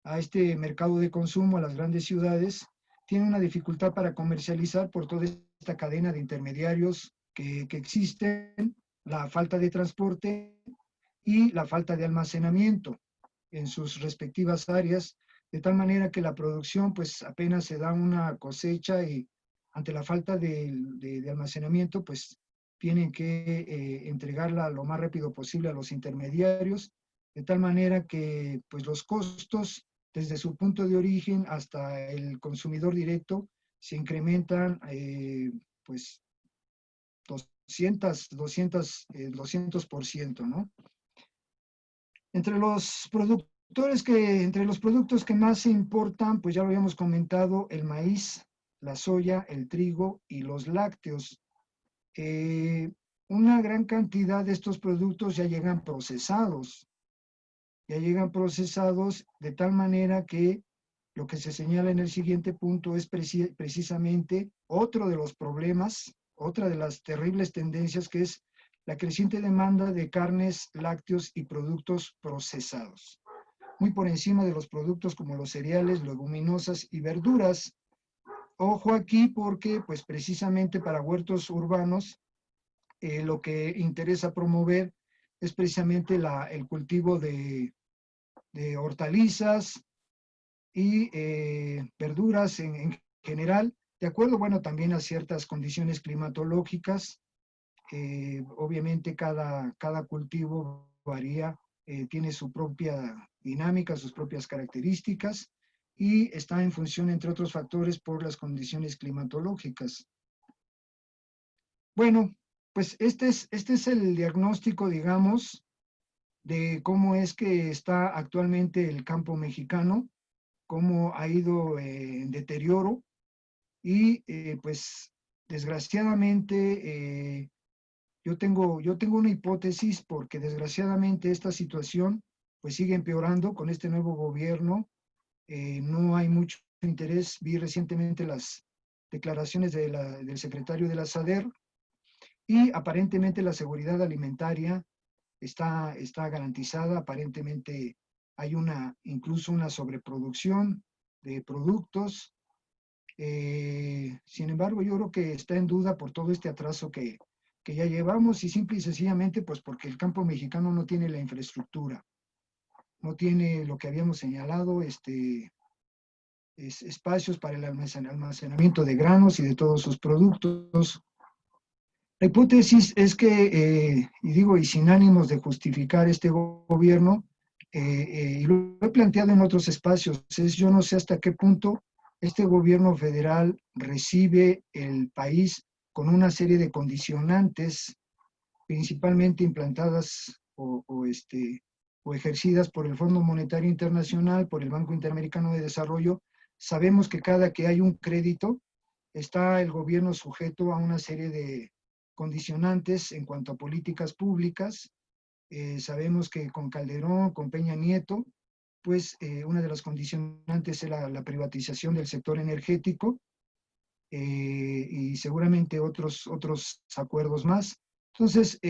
a este mercado de consumo, a las grandes ciudades, tienen una dificultad para comercializar por toda esta cadena de intermediarios que existen, la falta de transporte y la falta de almacenamiento en sus respectivas áreas, de tal manera que la producción pues apenas se da una cosecha y ante la falta de almacenamiento pues tienen que entregarla lo más rápido posible a los intermediarios, de tal manera que pues los costos desde su punto de origen hasta el consumidor directo se incrementan pues 200%, ¿no? Entre los productos que más se importan, pues ya lo habíamos comentado, el maíz, la soya, el trigo y los lácteos. Eh, una gran cantidad de estos productos ya llegan procesados de tal manera que lo que se señala en el siguiente punto es precisamente otro de los problemas, otra de las terribles tendencias que es la creciente demanda de carnes, lácteos y productos procesados, muy por encima de los productos como los cereales, leguminosas y verduras. Ojo aquí porque, pues precisamente para huertos urbanos, lo que interesa promover es precisamente el cultivo de hortalizas y verduras en general, de acuerdo, bueno, también a ciertas condiciones climatológicas. Obviamente cada cultivo varía, tiene su propia dinámica, sus propias características y está en función, entre otros factores, por las condiciones climatológicas. Bueno, pues este es el diagnóstico, digamos, de cómo es que está actualmente el campo mexicano, cómo ha ido en deterioro y pues desgraciadamente yo tengo una hipótesis porque desgraciadamente esta situación pues sigue empeorando con este nuevo gobierno. No hay mucho interés. Vi recientemente las declaraciones del secretario de la SADER y aparentemente la seguridad alimentaria está garantizada. Aparentemente hay incluso una sobreproducción de productos. Sin embargo, yo creo que está en duda por todo este atraso que ya llevamos y simple y sencillamente pues porque el campo mexicano no tiene la infraestructura, no tiene lo que habíamos señalado, espacios para el almacenamiento de granos y de todos sus productos. La hipótesis es que, y digo, y sin ánimos de justificar este gobierno, y lo he planteado en otros espacios, yo no sé hasta qué punto este gobierno federal recibe el país con una serie de condicionantes, principalmente implantadas o ejercidas por el Fondo Monetario Internacional, por el Banco Interamericano de Desarrollo. Sabemos que cada que hay un crédito, está el gobierno sujeto a una serie de condicionantes en cuanto a políticas públicas. Sabemos que con Calderón, con Peña Nieto, pues una de las condicionantes era la privatización del sector energético y seguramente otros acuerdos más. Entonces,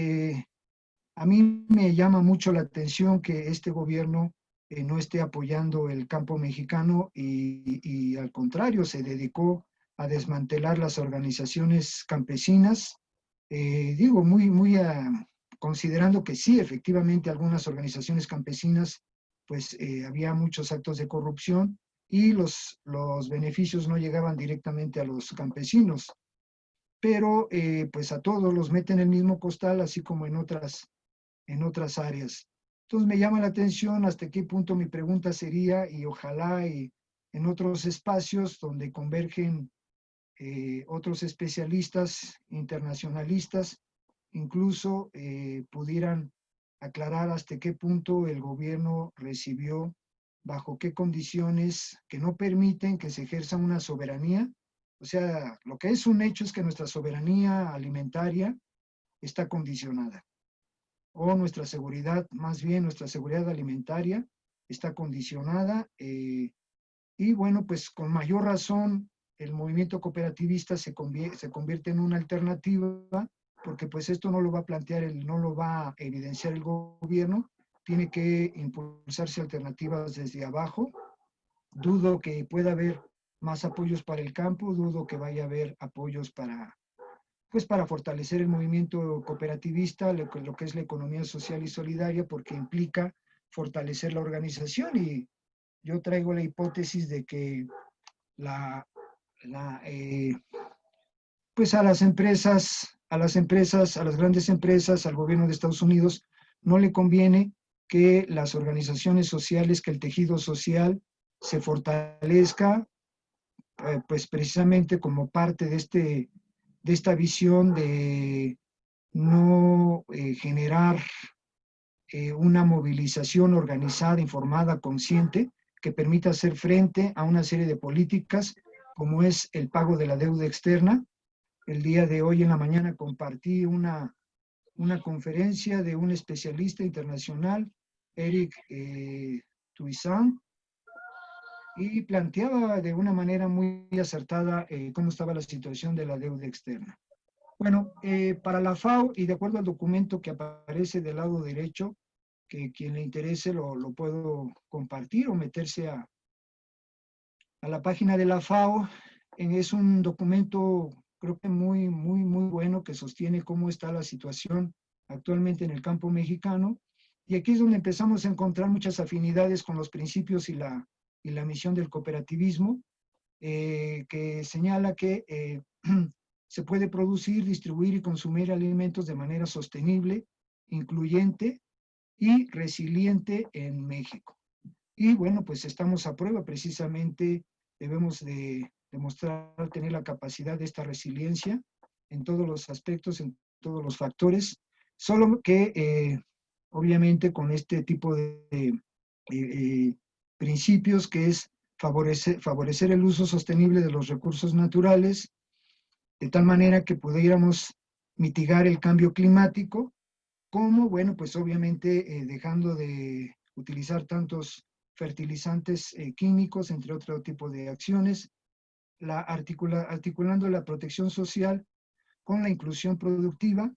a mí me llama mucho la atención que este gobierno no esté apoyando el campo mexicano y al contrario, se dedicó a desmantelar las organizaciones campesinas. Digo, considerando que sí, efectivamente, algunas organizaciones campesinas, pues había muchos actos de corrupción y los beneficios no llegaban directamente a los campesinos, pero pues a todos los meten en el mismo costal, así como en otras áreas. Entonces me llama la atención hasta qué punto mi pregunta sería, y ojalá en otros espacios donde convergen otros especialistas internacionalistas, incluso pudieran aclarar hasta qué punto el gobierno recibió, bajo qué condiciones que no permiten que se ejerza una soberanía. O sea, lo que es un hecho es que nuestra soberanía alimentaria está condicionada, o nuestra seguridad, más bien nuestra seguridad alimentaria está condicionada, y bueno, pues con mayor razón el movimiento cooperativista se convierte en una alternativa, porque pues esto no lo va a plantear, no lo va a evidenciar el gobierno, tiene que impulsarse alternativas desde abajo, dudo que pueda haber más apoyos para el campo, dudo que vaya a haber apoyos para, pues para fortalecer el movimiento cooperativista, lo que es la economía social y solidaria, porque implica fortalecer la organización. Y yo traigo la hipótesis de que la, la pues a las empresas, a las grandes empresas, al gobierno de Estados Unidos, no le conviene que las organizaciones sociales, que el tejido social se fortalezca, pues precisamente como parte de esta visión de no generar una movilización organizada, informada, consciente, que permita hacer frente a una serie de políticas como es el pago de la deuda externa. El día de hoy en la mañana compartí una conferencia de un especialista internacional, Eric Toussaint, y planteaba de una manera muy acertada cómo estaba la situación de la deuda externa. Bueno, para la FAO, y de acuerdo al documento que aparece del lado derecho, que quien le interese lo puedo compartir o meterse a la página de la FAO. Es un documento, creo que muy bueno, que sostiene cómo está la situación actualmente en el campo mexicano. Y aquí es donde empezamos a encontrar muchas afinidades con los principios y la misión del cooperativismo, que señala que se puede producir, distribuir y consumir alimentos de manera sostenible, incluyente y resiliente en México. Y bueno, pues estamos a prueba, precisamente debemos de demostrar tener la capacidad de esta resiliencia en todos los aspectos, en todos los factores, solo que obviamente con este tipo de principios, que es favorecer el uso sostenible de los recursos naturales, de tal manera que pudiéramos mitigar el cambio climático, como, bueno, pues obviamente dejando de utilizar tantos fertilizantes químicos, entre otro tipo de acciones, articulando la protección social con la inclusión productiva,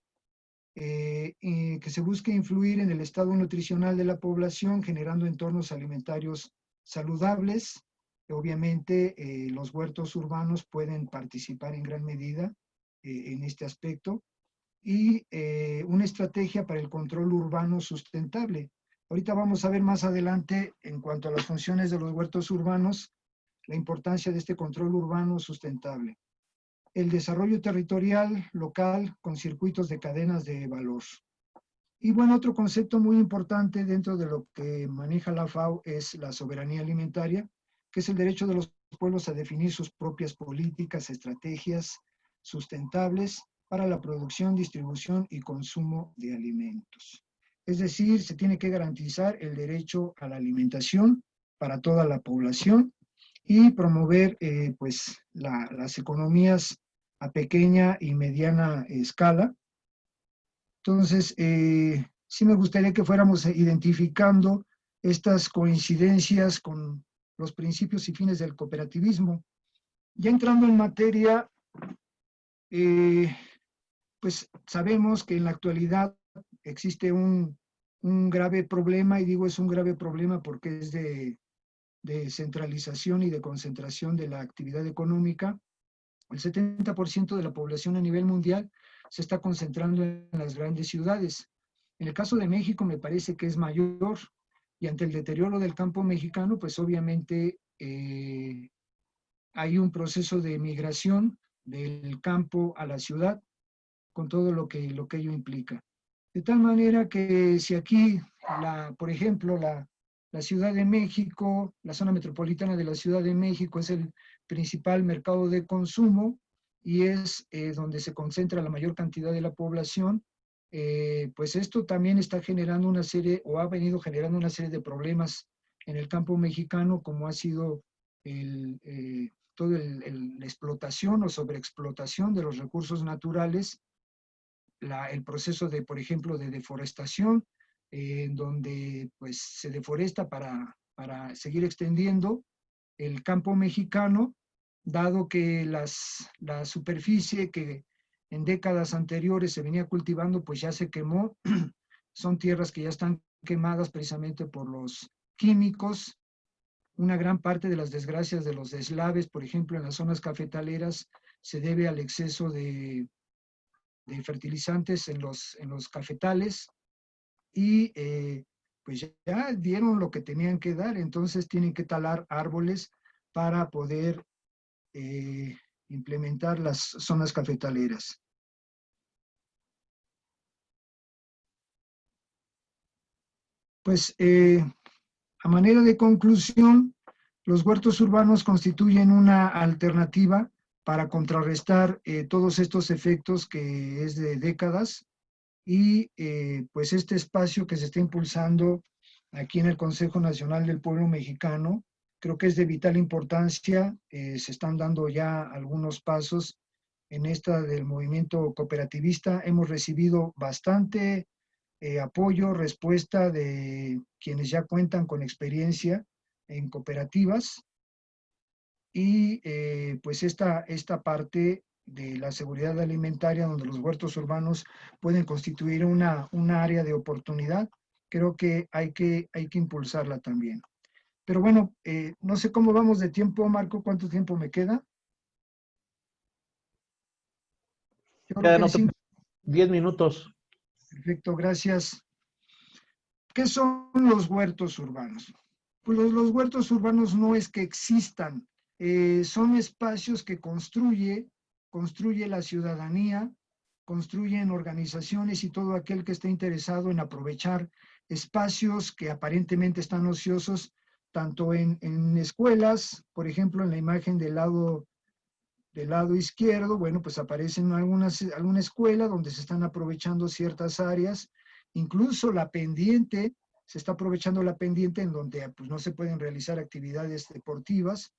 que se busque influir en el estado nutricional de la población, generando entornos alimentarios saludables. Obviamente, los huertos urbanos pueden participar en gran medida en este aspecto, y una estrategia para el control urbano sustentable. Ahorita vamos a ver más adelante, en cuanto a las funciones de los huertos urbanos, la importancia de este control urbano sustentable. El desarrollo territorial local con circuitos de cadenas de valor. Y bueno, otro concepto muy importante dentro de lo que maneja la FAO es la soberanía alimentaria, que es el derecho de los pueblos a definir sus propias políticas, estrategias sustentables para la producción, distribución y consumo de alimentos. Es decir, se tiene que garantizar el derecho a la alimentación para toda la población y promover pues las economías a pequeña y mediana escala. Entonces, sí me gustaría que fuéramos identificando estas coincidencias con los principios y fines del cooperativismo. Ya entrando en materia, pues sabemos que en la actualidad existe un grave problema, y digo es un grave problema porque es de centralización y de concentración de la actividad económica. El 70% de la población a nivel mundial se está concentrando en las grandes ciudades. En el caso de México me parece que es mayor, y ante el deterioro del campo mexicano, pues obviamente hay un proceso de migración del campo a la ciudad, con todo lo que ello implica. De tal manera que si aquí, por ejemplo, la Ciudad de México, la zona metropolitana de la Ciudad de México es el principal mercado de consumo y es donde se concentra la mayor cantidad de la población, pues esto también está generando una serie, o ha venido generando una serie de problemas en el campo mexicano, como ha sido toda la explotación o sobreexplotación de los recursos naturales, el proceso de, por ejemplo, de deforestación, en donde pues se deforesta para seguir extendiendo el campo mexicano, dado que la superficie que en décadas anteriores se venía cultivando, pues ya se quemó. Son tierras que ya están quemadas precisamente por los químicos una gran parte de las desgracias de los deslaves, por ejemplo, en las zonas cafetaleras, se debe al exceso de fertilizantes en los cafetales y pues ya dieron lo que tenían que dar, entonces tienen que talar árboles para poder eh, implementar las zonas cafetaleras. Pues a manera de conclusión, los huertos urbanos constituyen una alternativa para contrarrestar todos estos efectos que es de décadas y pues este espacio que se está impulsando aquí en el Consejo Nacional del Pueblo Mexicano, creo que es de vital importancia. Se están dando ya algunos pasos en esta del movimiento cooperativista. Hemos recibido bastante apoyo, respuesta de quienes ya cuentan con experiencia en cooperativas y pues esta parte de la seguridad alimentaria donde los huertos urbanos pueden constituir una área de oportunidad, creo que hay que impulsarla también. Pero bueno, no sé cómo vamos de tiempo, Marco, ¿cuánto tiempo me queda? Yo creo que Quedan en otros 5. 10 minutos. Perfecto, gracias. ¿Qué son los huertos urbanos? Pues los huertos urbanos no es que existan, son espacios que construye la ciudadanía, construyen organizaciones y todo aquel que esté interesado en aprovechar espacios que aparentemente están ociosos, tanto en escuelas, por ejemplo, en la imagen del lado izquierdo, bueno, pues aparecen alguna escuela donde se están aprovechando ciertas áreas, incluso la pendiente, se está aprovechando la pendiente en donde pues, no se pueden realizar actividades deportivas,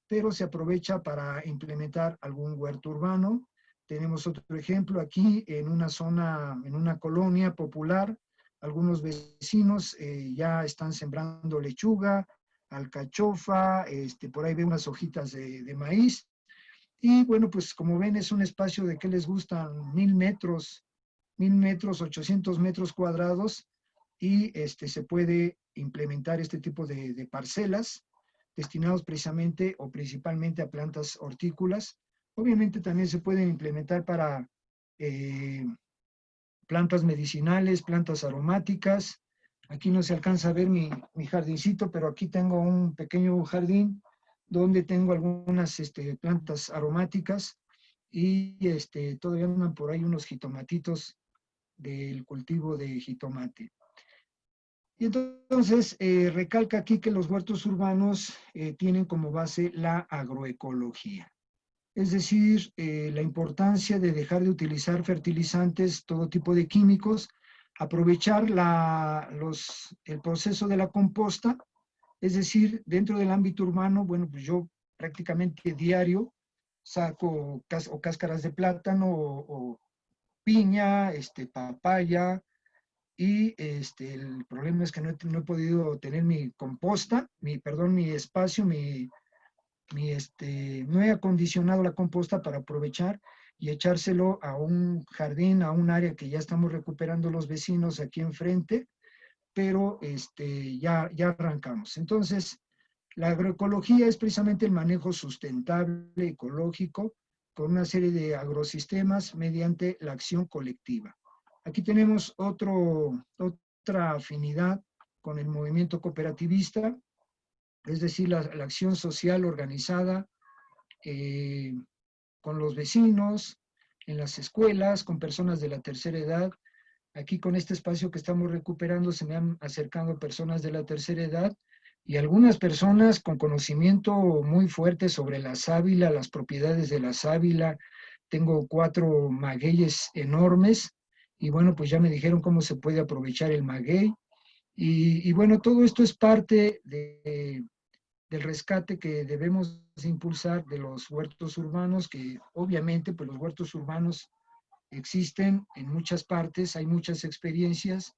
pero se aprovecha para implementar algún huerto urbano. Tenemos otro ejemplo aquí en una zona, en una colonia popular, algunos vecinos ya están sembrando lechuga, alcachofa, por ahí veo unas hojitas de maíz, y bueno, pues como ven es un espacio de que les gustan 1000 metros, 800 metros cuadrados y se puede implementar este tipo de parcelas destinados precisamente o principalmente a plantas hortícolas. Obviamente también se pueden implementar para eh, plantas medicinales, plantas aromáticas. Aquí no se alcanza a ver mi jardincito, pero aquí tengo un pequeño jardín donde tengo algunas plantas aromáticas y todavía andan por ahí unos jitomatitos del cultivo de jitomate. Y entonces recalca aquí que los huertos urbanos tienen como base la agroecología. Es decir, la importancia de dejar de utilizar fertilizantes, todo tipo de químicos, aprovechar el proceso de la composta, es decir, dentro del ámbito urbano, bueno, pues yo prácticamente diario saco cáscaras de plátano o piña, papaya, y el problema es que no he podido tener mi composta, mi espacio, no he acondicionado la composta para aprovechar y echárselo a un jardín, a un área que ya estamos recuperando los vecinos aquí enfrente, pero ya arrancamos. Entonces, la agroecología es precisamente el manejo sustentable, ecológico, con una serie de agrosistemas mediante la acción colectiva. Aquí tenemos otra afinidad con el movimiento cooperativista, es decir, la acción social organizada eh, con los vecinos, en las escuelas, con personas de la tercera edad. Aquí con este espacio que estamos recuperando se me han acercado personas de la tercera edad y algunas personas con conocimiento muy fuerte sobre la sábila, las propiedades de la sábila. Tengo 4 magueyes enormes y bueno, pues ya me dijeron cómo se puede aprovechar el maguey. Y bueno, todo esto es parte del rescate que debemos impulsar de los huertos urbanos, que obviamente pues los huertos urbanos existen en muchas partes, hay muchas experiencias,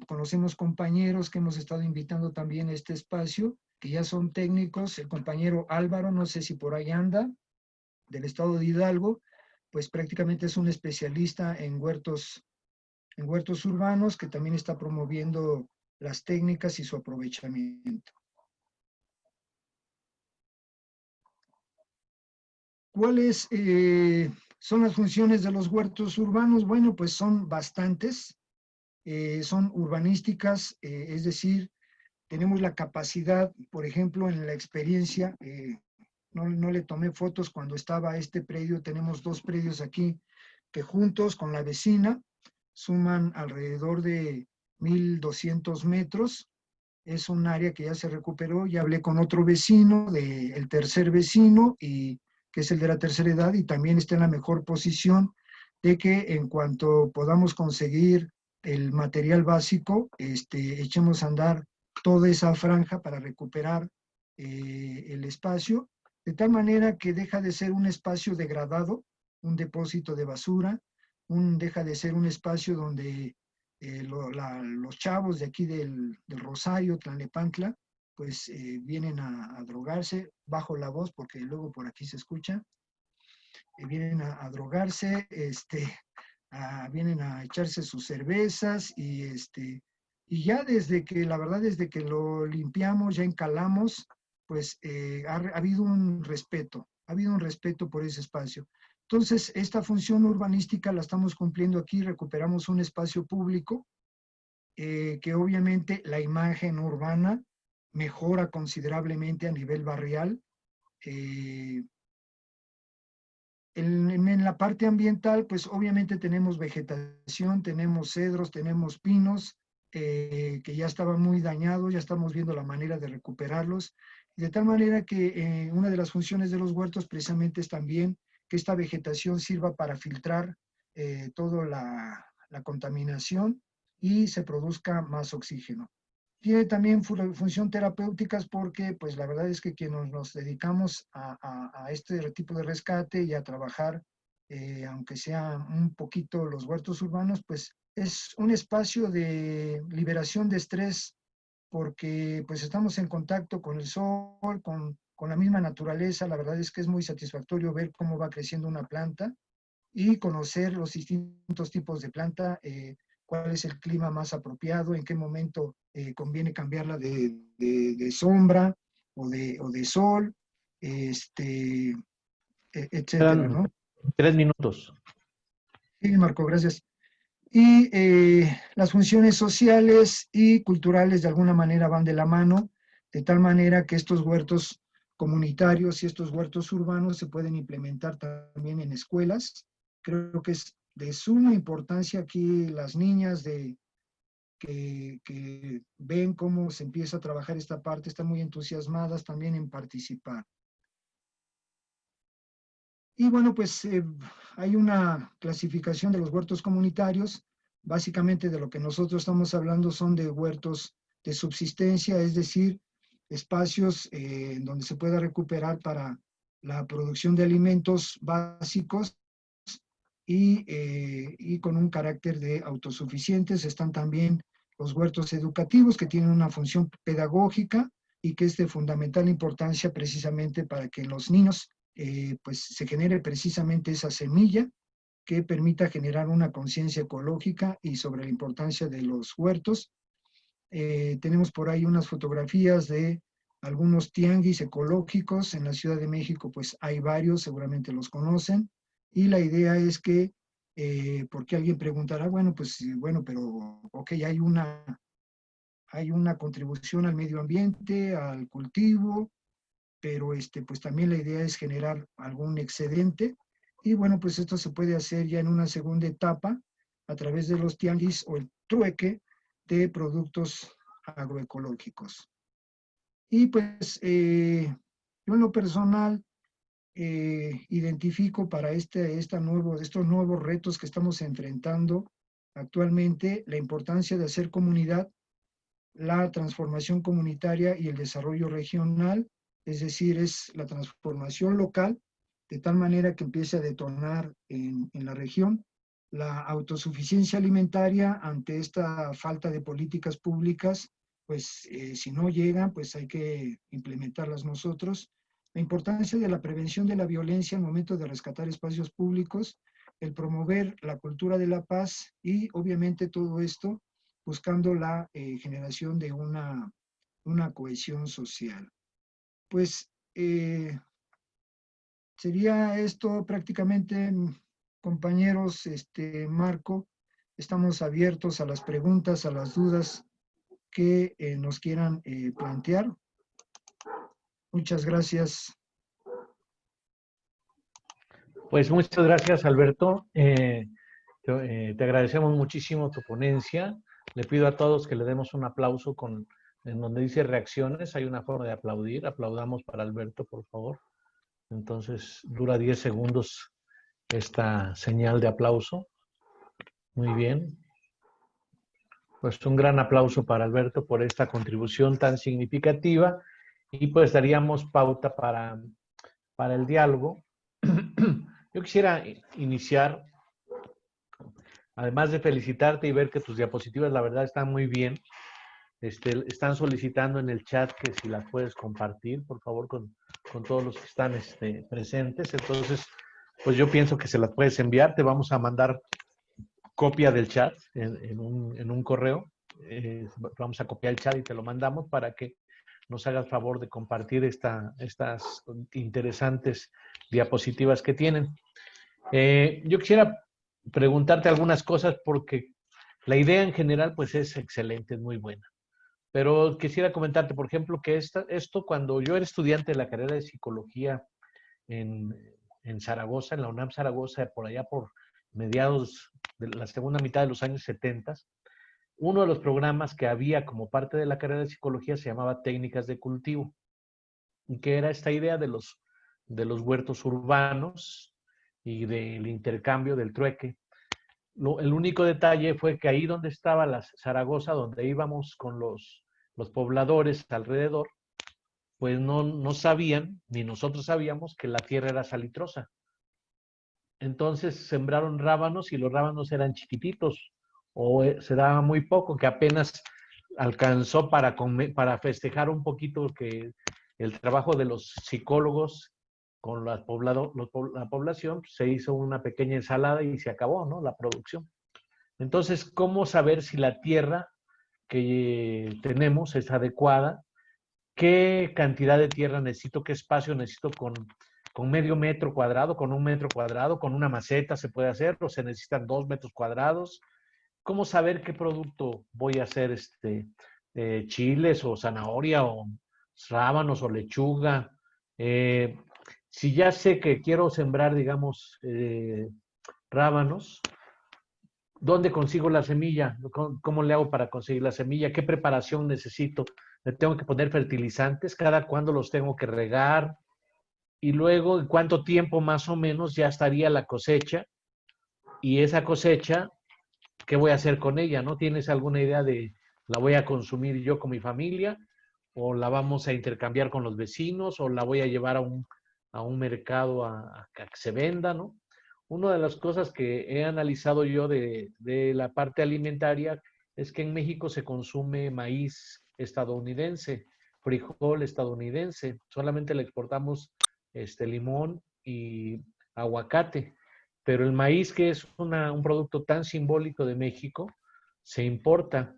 conocemos compañeros que hemos estado invitando también a este espacio, que ya son técnicos, el compañero Álvaro, no sé si por ahí anda, del estado de Hidalgo, pues prácticamente es un especialista en huertos urbanos que también está promoviendo las técnicas y su aprovechamiento. ¿Cuáles son las funciones de los huertos urbanos? Bueno, pues son bastantes, son urbanísticas, es decir, tenemos la capacidad, por ejemplo, en la experiencia, no le tomé fotos cuando estaba este predio, tenemos 2 predios aquí que juntos con la vecina suman alrededor de 1,200 metros. Es un área que ya se recuperó, ya hablé con otro vecino, el tercer vecino, y que es el de la tercera edad, y también está en la mejor posición de que en cuanto podamos conseguir el material básico, echemos a andar toda esa franja para recuperar el espacio, de tal manera que deja de ser un espacio degradado, un depósito de basura, deja de ser un espacio donde los chavos de aquí del Rosario, Tlalnepantla, pues vienen a drogarse, bajo la voz porque luego por aquí se escucha, vienen a drogarse, vienen a echarse sus cervezas y ya la verdad desde que lo limpiamos, ya encalamos, pues ha habido un respeto, por ese espacio. Entonces, esta función urbanística la estamos cumpliendo aquí, recuperamos un espacio público que obviamente la imagen urbana mejora considerablemente a nivel barrial. En la parte ambiental, pues obviamente tenemos vegetación, tenemos cedros, tenemos pinos, que ya estaban muy dañados, ya estamos viendo la manera de recuperarlos, de tal manera que una de las funciones de los huertos precisamente es también que esta vegetación sirva para filtrar toda la contaminación y se produzca más oxígeno. Tiene también función terapéuticas porque, pues la verdad es que quienes nos dedicamos a este tipo de rescate y a trabajar, aunque sea un poquito los huertos urbanos, pues es un espacio de liberación de estrés porque pues estamos en contacto con el sol, con la misma naturaleza. La verdad es que es muy satisfactorio ver cómo va creciendo una planta y conocer los distintos tipos de planta, cuál es el clima más apropiado, en qué momento conviene cambiarla de sombra o de sol, etcétera, Quedan ¿no? 3 minutos. Sí, Marco, gracias. Y las funciones sociales y culturales de alguna manera van de la mano, de tal manera que estos huertos comunitarios y estos huertos urbanos se pueden implementar también en escuelas. Creo que es de suma importancia aquí las niñas que ven cómo se empieza a trabajar esta parte, están muy entusiasmadas también en participar. Y bueno, pues hay una clasificación de los huertos comunitarios. Básicamente de lo que nosotros estamos hablando son de huertos de subsistencia, es decir, espacios donde se pueda recuperar para la producción de alimentos básicos y con un carácter de autosuficientes. Están también los huertos educativos que tienen una función pedagógica y que es de fundamental importancia precisamente para que los niños pues se genere precisamente esa semilla que permita generar una conciencia ecológica y sobre la importancia de los huertos. Tenemos por ahí unas fotografías de algunos tianguis ecológicos. En la Ciudad de México pues hay varios, seguramente los conocen. Y la idea es que, porque alguien preguntará, bueno, pues bueno, pero ok, hay una contribución al medio ambiente, al cultivo, pero pues también la idea es generar algún excedente y bueno, pues esto se puede hacer ya en una segunda etapa a través de los tianguis o el trueque de productos agroecológicos. Y pues yo en lo personal identifico para estos nuevos retos que estamos enfrentando actualmente la importancia de hacer comunidad, la transformación comunitaria y el desarrollo regional, es decir, es la transformación local, de tal manera que empiece a detonar en la región la autosuficiencia alimentaria ante esta falta de políticas públicas, pues si no llegan, pues hay que implementarlas nosotros. La importancia de la prevención de la violencia al momento de rescatar espacios públicos, el promover la cultura de la paz y obviamente todo esto buscando la generación de una cohesión social. Pues sería esto prácticamente, compañeros. Marco, estamos abiertos a las preguntas, a las dudas que nos quieran plantear. Muchas gracias. Pues muchas gracias, Alberto. Te agradecemos muchísimo tu ponencia. Le pido a todos que le demos un aplauso en donde dice reacciones. Hay una forma de aplaudir. Aplaudamos para Alberto, por favor. Entonces, dura 10 segundos esta señal de aplauso. Muy bien. Pues un gran aplauso para Alberto por esta contribución tan significativa y pues daríamos pauta para el diálogo. Yo quisiera iniciar, además de felicitarte y ver que tus diapositivas la verdad están muy bien. Están solicitando en el chat que si las puedes compartir, por favor, con todos los que están presentes. Entonces, pues yo pienso que se las puedes enviar. Te vamos a mandar copia del chat en un correo. Vamos a copiar el chat y te lo mandamos para que nos hagas favor de compartir estas interesantes diapositivas que tienen. Yo quisiera preguntarte algunas cosas porque la idea en general pues es excelente, es muy buena. Pero quisiera comentarte, por ejemplo, que esto cuando yo era estudiante de la carrera de psicología en Zaragoza, en la UNAM Zaragoza, por allá por mediados de la segunda mitad de los años 70, uno de los programas que había como parte de la carrera de psicología se llamaba técnicas de cultivo, y que era esta idea de los huertos urbanos y del intercambio, del trueque. El único detalle fue que ahí donde estaba la Zaragoza, donde íbamos con los pobladores alrededor, pues no sabían, ni nosotros sabíamos, que la tierra era salitrosa. Entonces sembraron rábanos y los rábanos eran chiquititos o se daba muy poco, que apenas alcanzó para festejar un poquito que el trabajo de los psicólogos con la población, se hizo una pequeña ensalada y se acabó, ¿no?, la producción. Entonces, ¿cómo saber si la tierra que tenemos es adecuada? ¿Qué cantidad de tierra necesito? ¿Qué espacio necesito con medio metro cuadrado, con 1 metro cuadrado, con una maceta se puede hacer, o se necesitan 2 metros cuadrados? ¿Cómo saber qué producto voy a hacer? Chiles o zanahoria o rábanos o lechuga. Si ya sé que quiero sembrar, digamos, rábanos, ¿dónde consigo la semilla? ¿Cómo le hago para conseguir la semilla? ¿Qué preparación necesito? ¿Le tengo que poner fertilizantes? ¿Cada cuándo los tengo que regar? Y luego, ¿en cuánto tiempo más o menos ya estaría la cosecha? Y esa cosecha, ¿qué voy a hacer con ella? ¿No tienes alguna idea de la voy a consumir yo con mi familia? ¿O la vamos a intercambiar con los vecinos? ¿O la voy a llevar a un mercado a que se venda? ¿No? Una de las cosas que he analizado yo de la parte alimentaria es que en México se consume maíz estadounidense, frijol estadounidense. Solamente le exportamos limón y aguacate. Pero el maíz, que es un producto tan simbólico de México, se importa.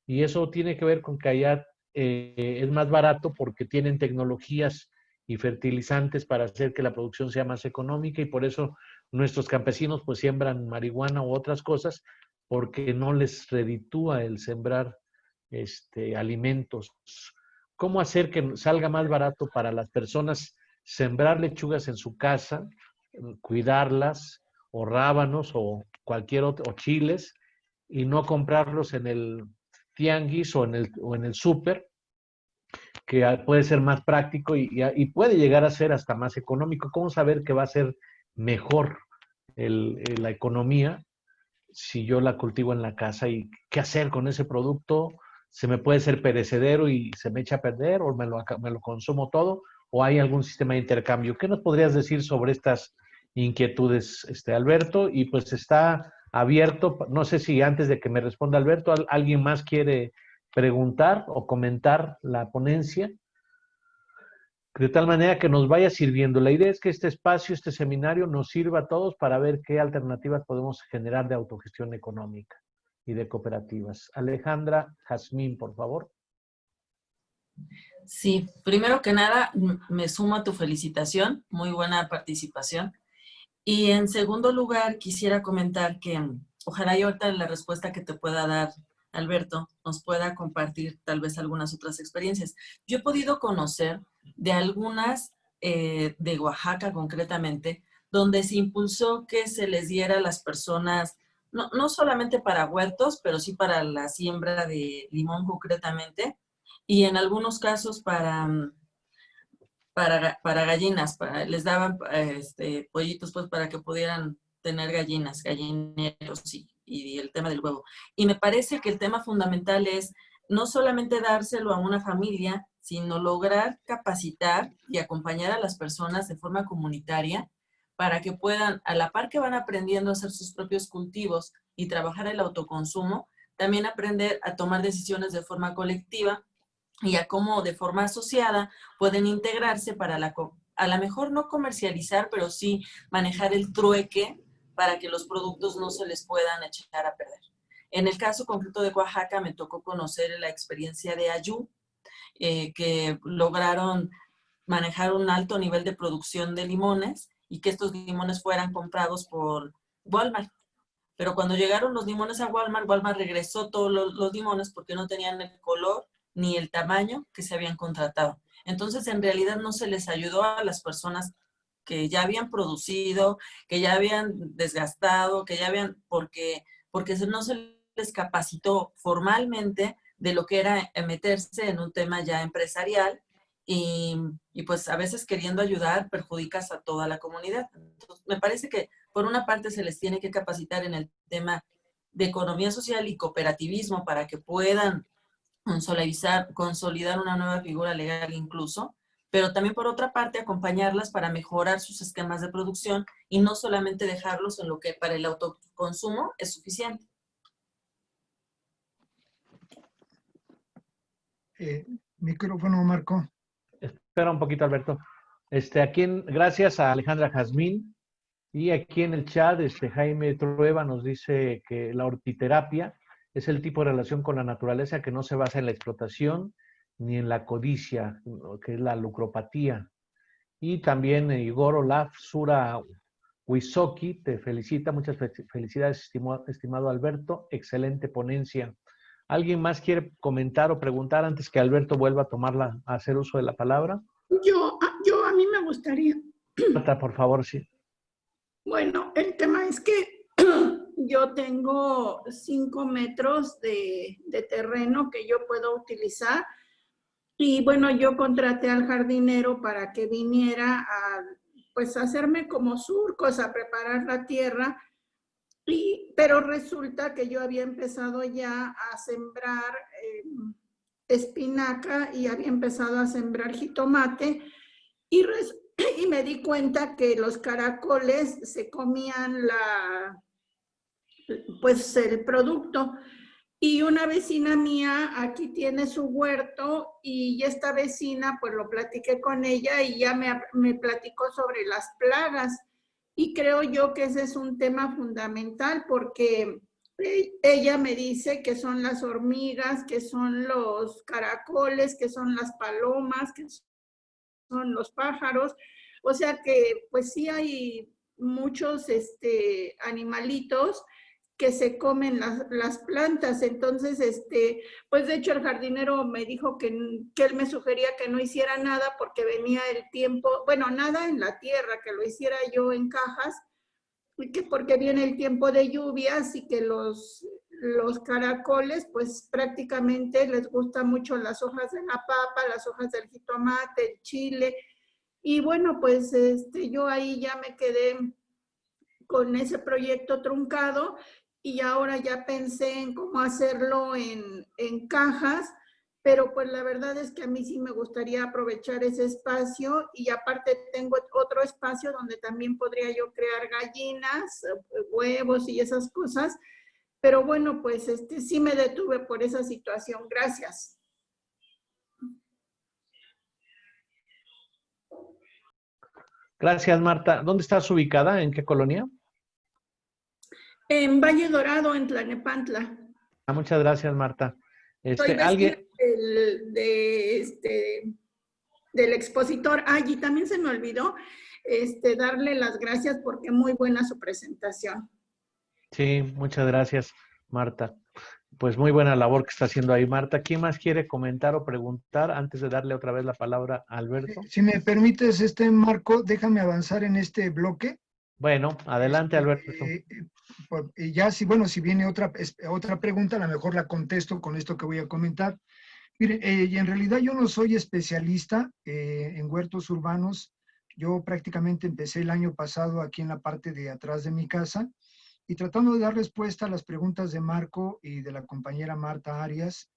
Y eso tiene que ver con que allá es más barato porque tienen tecnologías y fertilizantes para hacer que la producción sea más económica, y por eso nuestros campesinos pues siembran marihuana u otras cosas porque no les reditúa el sembrar alimentos. ¿Cómo hacer que salga más barato para las personas sembrar lechugas en su casa, cuidarlas, o rábanos o cualquier otro, o chiles, y no comprarlos en el tianguis o en el súper, que puede ser más práctico y puede llegar a ser hasta más económico? ¿Cómo saber que va a ser mejor la economía si yo la cultivo en la casa? ¿Y qué hacer con ese producto? ¿Se me puede ser perecedero y se me echa a perder, o me lo consumo todo, o hay algún sistema de intercambio? ¿Qué nos podrías decir sobre estas inquietudes, Alberto? Y pues está abierto, no sé si antes de que me responda Alberto, alguien más quiere preguntar o comentar la ponencia, de tal manera que nos vaya sirviendo. La idea es que este espacio, este seminario, nos sirva a todos para ver qué alternativas podemos generar de autogestión económica. y de cooperativas. Alejandra Jazmín, por favor. Sí, primero que nada, me sumo a tu felicitación, muy buena participación. Y en segundo lugar, quisiera comentar que ojalá y ahorita la respuesta que te pueda dar Alberto nos pueda compartir tal vez algunas otras experiencias. Yo he podido conocer de algunas de Oaxaca concretamente, donde se impulsó que se les diera a las personas, no solamente para huertos, pero sí para la siembra de limón concretamente, y en algunos casos para gallinas, les daban pollitos pues para que pudieran tener gallinas, gallineros y el tema del huevo. Y me parece que el tema fundamental es no solamente dárselo a una familia, sino lograr capacitar y acompañar a las personas de forma comunitaria para que puedan, a la par que van aprendiendo a hacer sus propios cultivos y trabajar el autoconsumo, también aprender a tomar decisiones de forma colectiva y a cómo de forma asociada pueden integrarse para a lo mejor no comercializar, pero sí manejar el trueque para que los productos no se les puedan echar a perder. En el caso concreto de Oaxaca me tocó conocer la experiencia de Ayú, que lograron manejar un alto nivel de producción de limones y que estos limones fueran comprados por Walmart. Pero cuando llegaron los limones a Walmart, Walmart regresó todos los limones porque no tenían el color ni el tamaño que se habían contratado. Entonces, en realidad no se les ayudó a las personas que ya habían producido, que ya habían desgastado, que ya habían, porque no se les capacitó formalmente de lo que era meterse en un tema ya empresarial y pues a veces queriendo ayudar perjudicas a toda la comunidad. Entonces, me parece que por una parte se les tiene que capacitar en el tema de economía social y cooperativismo para que puedan consolidar una nueva figura legal incluso, pero también por otra parte acompañarlas para mejorar sus esquemas de producción y no solamente dejarlos en lo que para el autoconsumo es suficiente. Micrófono, Marco. Espera un poquito, Alberto. Gracias a Alejandra Jazmín, y aquí en el chat, Jaime Trueba nos dice que la hortiterapia es el tipo de relación con la naturaleza que no se basa en la explotación ni en la codicia, que es la lucropatía. Y también Igor Olaf Sura Wisoki te felicita, muchas felicidades, estimado Alberto, excelente ponencia. ¿Alguien más quiere comentar o preguntar antes que Alberto vuelva a hacer uso de la palabra? A mí me gustaría. Marta, por favor, sí. Bueno, el tema es que yo tengo 5 metros de terreno que yo puedo utilizar y bueno, yo contraté al jardinero para que viniera a pues hacerme como surcos, a preparar la tierra, pero resulta que yo había empezado ya a sembrar espinaca y había empezado a sembrar jitomate y me di cuenta que los caracoles se comían pues el producto. Y una vecina mía aquí tiene su huerto y esta vecina, pues lo platiqué con ella y ya me platicó sobre las plagas. Y creo yo que ese es un tema fundamental porque ella me dice que son las hormigas, que son los caracoles, que son las palomas, que son los pájaros. O sea que pues sí hay muchos animalitos que se comen las plantas. Entonces, pues de hecho el jardinero me dijo que él me sugería que no hiciera nada porque venía el tiempo, bueno, nada en la tierra, que lo hiciera yo en cajas, y que porque viene el tiempo de lluvias y que los caracoles, pues prácticamente les gustan mucho las hojas de la papa, las hojas del jitomate, el chile. Y bueno, pues yo ahí ya me quedé con ese proyecto truncado y ahora ya pensé en cómo hacerlo en cajas, pero pues la verdad es que a mí sí me gustaría aprovechar ese espacio y aparte tengo otro espacio donde también podría yo crear gallinas, huevos y esas cosas, pero bueno, pues sí me detuve por esa situación. Gracias. Gracias, Marta. ¿Dónde estás ubicada? ¿En qué colonia? En Valle Dorado, en Tlalnepantla. Muchas gracias, Marta. Soy vecina ¿Alguien? del expositor. Y también se me olvidó darle las gracias porque muy buena su presentación. Sí, muchas gracias, Marta. Pues muy buena labor que está haciendo ahí, Marta. ¿Quién más quiere comentar o preguntar antes de darle otra vez la palabra a Alberto? Si me permites, Marco, déjame avanzar en este bloque. Bueno, adelante, Alberto. Y ya, si viene otra pregunta, a lo mejor la contesto con esto que voy a comentar. Mire, y en realidad yo no soy especialista en huertos urbanos. Yo prácticamente empecé el año pasado aquí en la parte de atrás de mi casa y tratando de dar respuesta a las preguntas de Marco y de la compañera Marta Arias,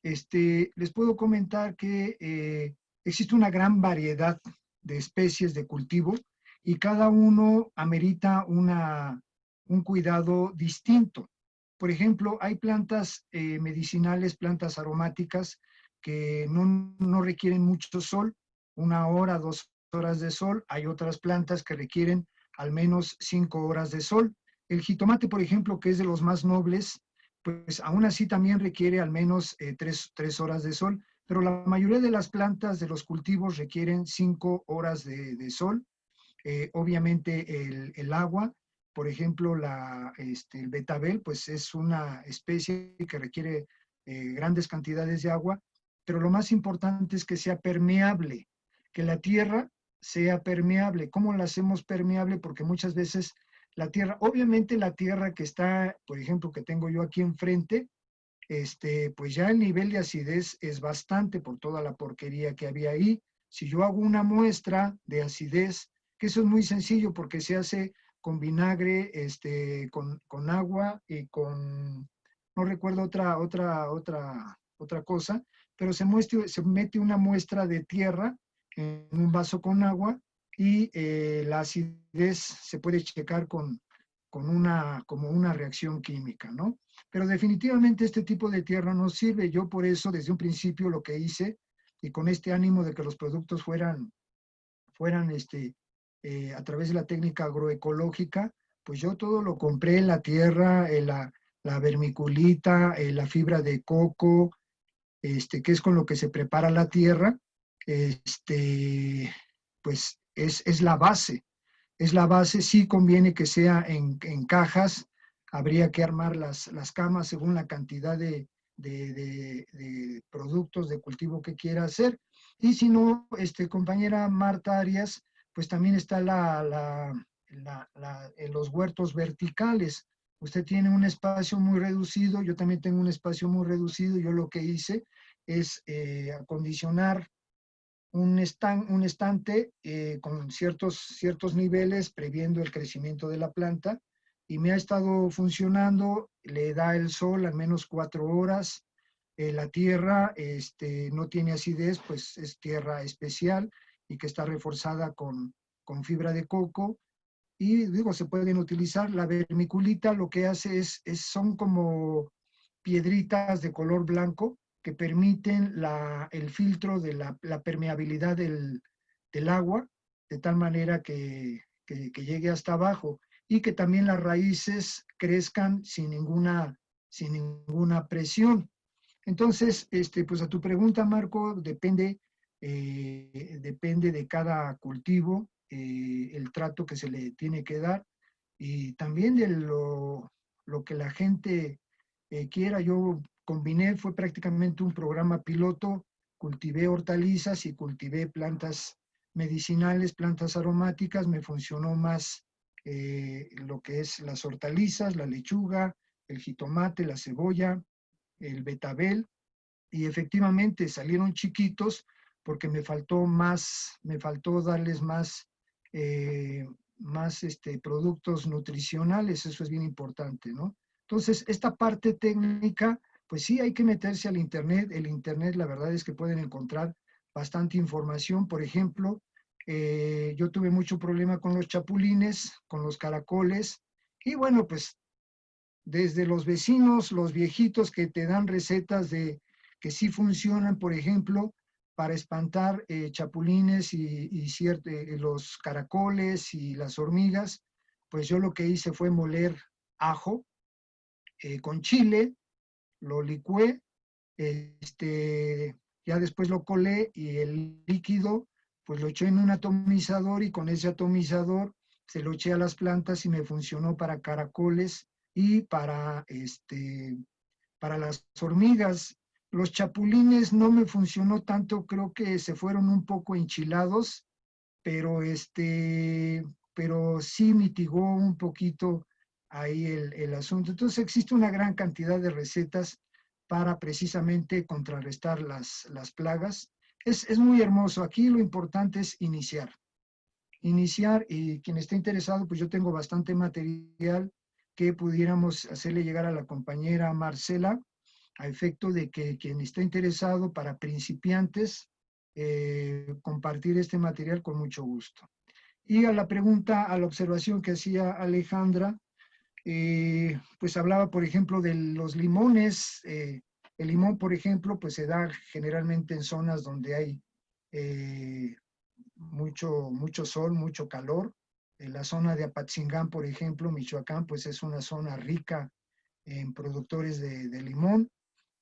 les puedo comentar que existe una gran variedad de especies de cultivo y cada uno amerita un cuidado distinto. Por ejemplo, hay plantas medicinales, plantas aromáticas que no requieren mucho sol, 1 hora, 2 horas de sol. Hay otras plantas que requieren al menos 5 horas de sol. El jitomate, por ejemplo, que es de los más nobles, pues aún así también requiere al menos 3 horas de sol, pero la mayoría de las plantas de los cultivos requieren 5 horas de sol. Obviamente el agua, por ejemplo, el betabel, pues es una especie que requiere grandes cantidades de agua, pero lo más importante es que sea permeable, que la tierra sea permeable. ¿Cómo la hacemos permeable? Porque muchas veces la tierra, obviamente la tierra que está, por ejemplo, que tengo yo aquí enfrente, pues ya el nivel de acidez es bastante por toda la porquería que había ahí. Si yo hago una muestra de acidez, que eso es muy sencillo porque se hace con vinagre, con agua y con, no recuerdo otra cosa, pero se mete una muestra de tierra en un vaso con agua y la acidez se puede checar como una reacción química, ¿no? Pero definitivamente este tipo de tierra no sirve. Yo por eso desde un principio lo que hice, y con este ánimo de que los productos fueran a través de la técnica agroecológica, pues yo todo lo compré en la tierra, la vermiculita, la fibra de coco, que es con lo que se prepara la tierra, pues es la base. Es la base, sí conviene que sea en cajas, habría que armar las camas según la cantidad de productos de cultivo que quiera hacer. Y si no, compañera Marta Arias, pues también está en los huertos verticales. Usted tiene un espacio muy reducido, yo también tengo un espacio muy reducido. Yo lo que hice es acondicionar un estante con ciertos niveles, previendo el crecimiento de la planta, y me ha estado funcionando. Le da el sol al menos 4 horas. La tierra no tiene acidez, pues es tierra especial y que está reforzada con fibra de coco. Y digo, se pueden utilizar. La vermiculita lo que hace son como piedritas de color blanco que permiten el filtro de la permeabilidad del agua, de tal manera que llegue hasta abajo y que también las raíces crezcan sin ninguna presión. Entonces, pues a tu pregunta, Marco, depende de cada cultivo, el trato que se le tiene que dar y también de lo que la gente quiera. Yo combiné, fue prácticamente un programa piloto, cultivé hortalizas y cultivé plantas medicinales, plantas aromáticas. Me funcionó más lo que es las hortalizas, la lechuga, el jitomate, la cebolla, el betabel, y efectivamente salieron chiquitos porque me faltó darles más productos nutricionales. Eso es bien importante, ¿no? Entonces, esta parte técnica, pues sí hay que meterse al internet. El internet, la verdad es que pueden encontrar bastante información. Por ejemplo, yo tuve mucho problema con los chapulines, con los caracoles, y bueno, pues desde los vecinos, los viejitos que te dan recetas que sí funcionan, por ejemplo, para espantar chapulines y los caracoles y las hormigas. Pues yo lo que hice fue moler ajo con chile, lo licué, ya después lo colé y el líquido pues lo eché en un atomizador y con ese atomizador se lo eché a las plantas y me funcionó para caracoles y para las hormigas. Los chapulines no me funcionó tanto, creo que se fueron un poco enchilados, pero, pero sí mitigó un poquito ahí el asunto. Entonces existe una gran cantidad de recetas para precisamente contrarrestar las plagas. Es muy hermoso. Aquí lo importante es iniciar. Iniciar, y quien esté interesado, pues yo tengo bastante material que pudiéramos hacerle llegar a la compañera Marcela, a efecto de que quien esté interesado para principiantes, compartir este material con mucho gusto. Y a la pregunta, a la observación que hacía Alejandra, pues hablaba, por ejemplo, de los limones. El limón, por ejemplo, pues se da generalmente en zonas donde hay mucho sol, mucho calor. En la zona de Apatzingán, por ejemplo, Michoacán, pues es una zona rica en productores de limón.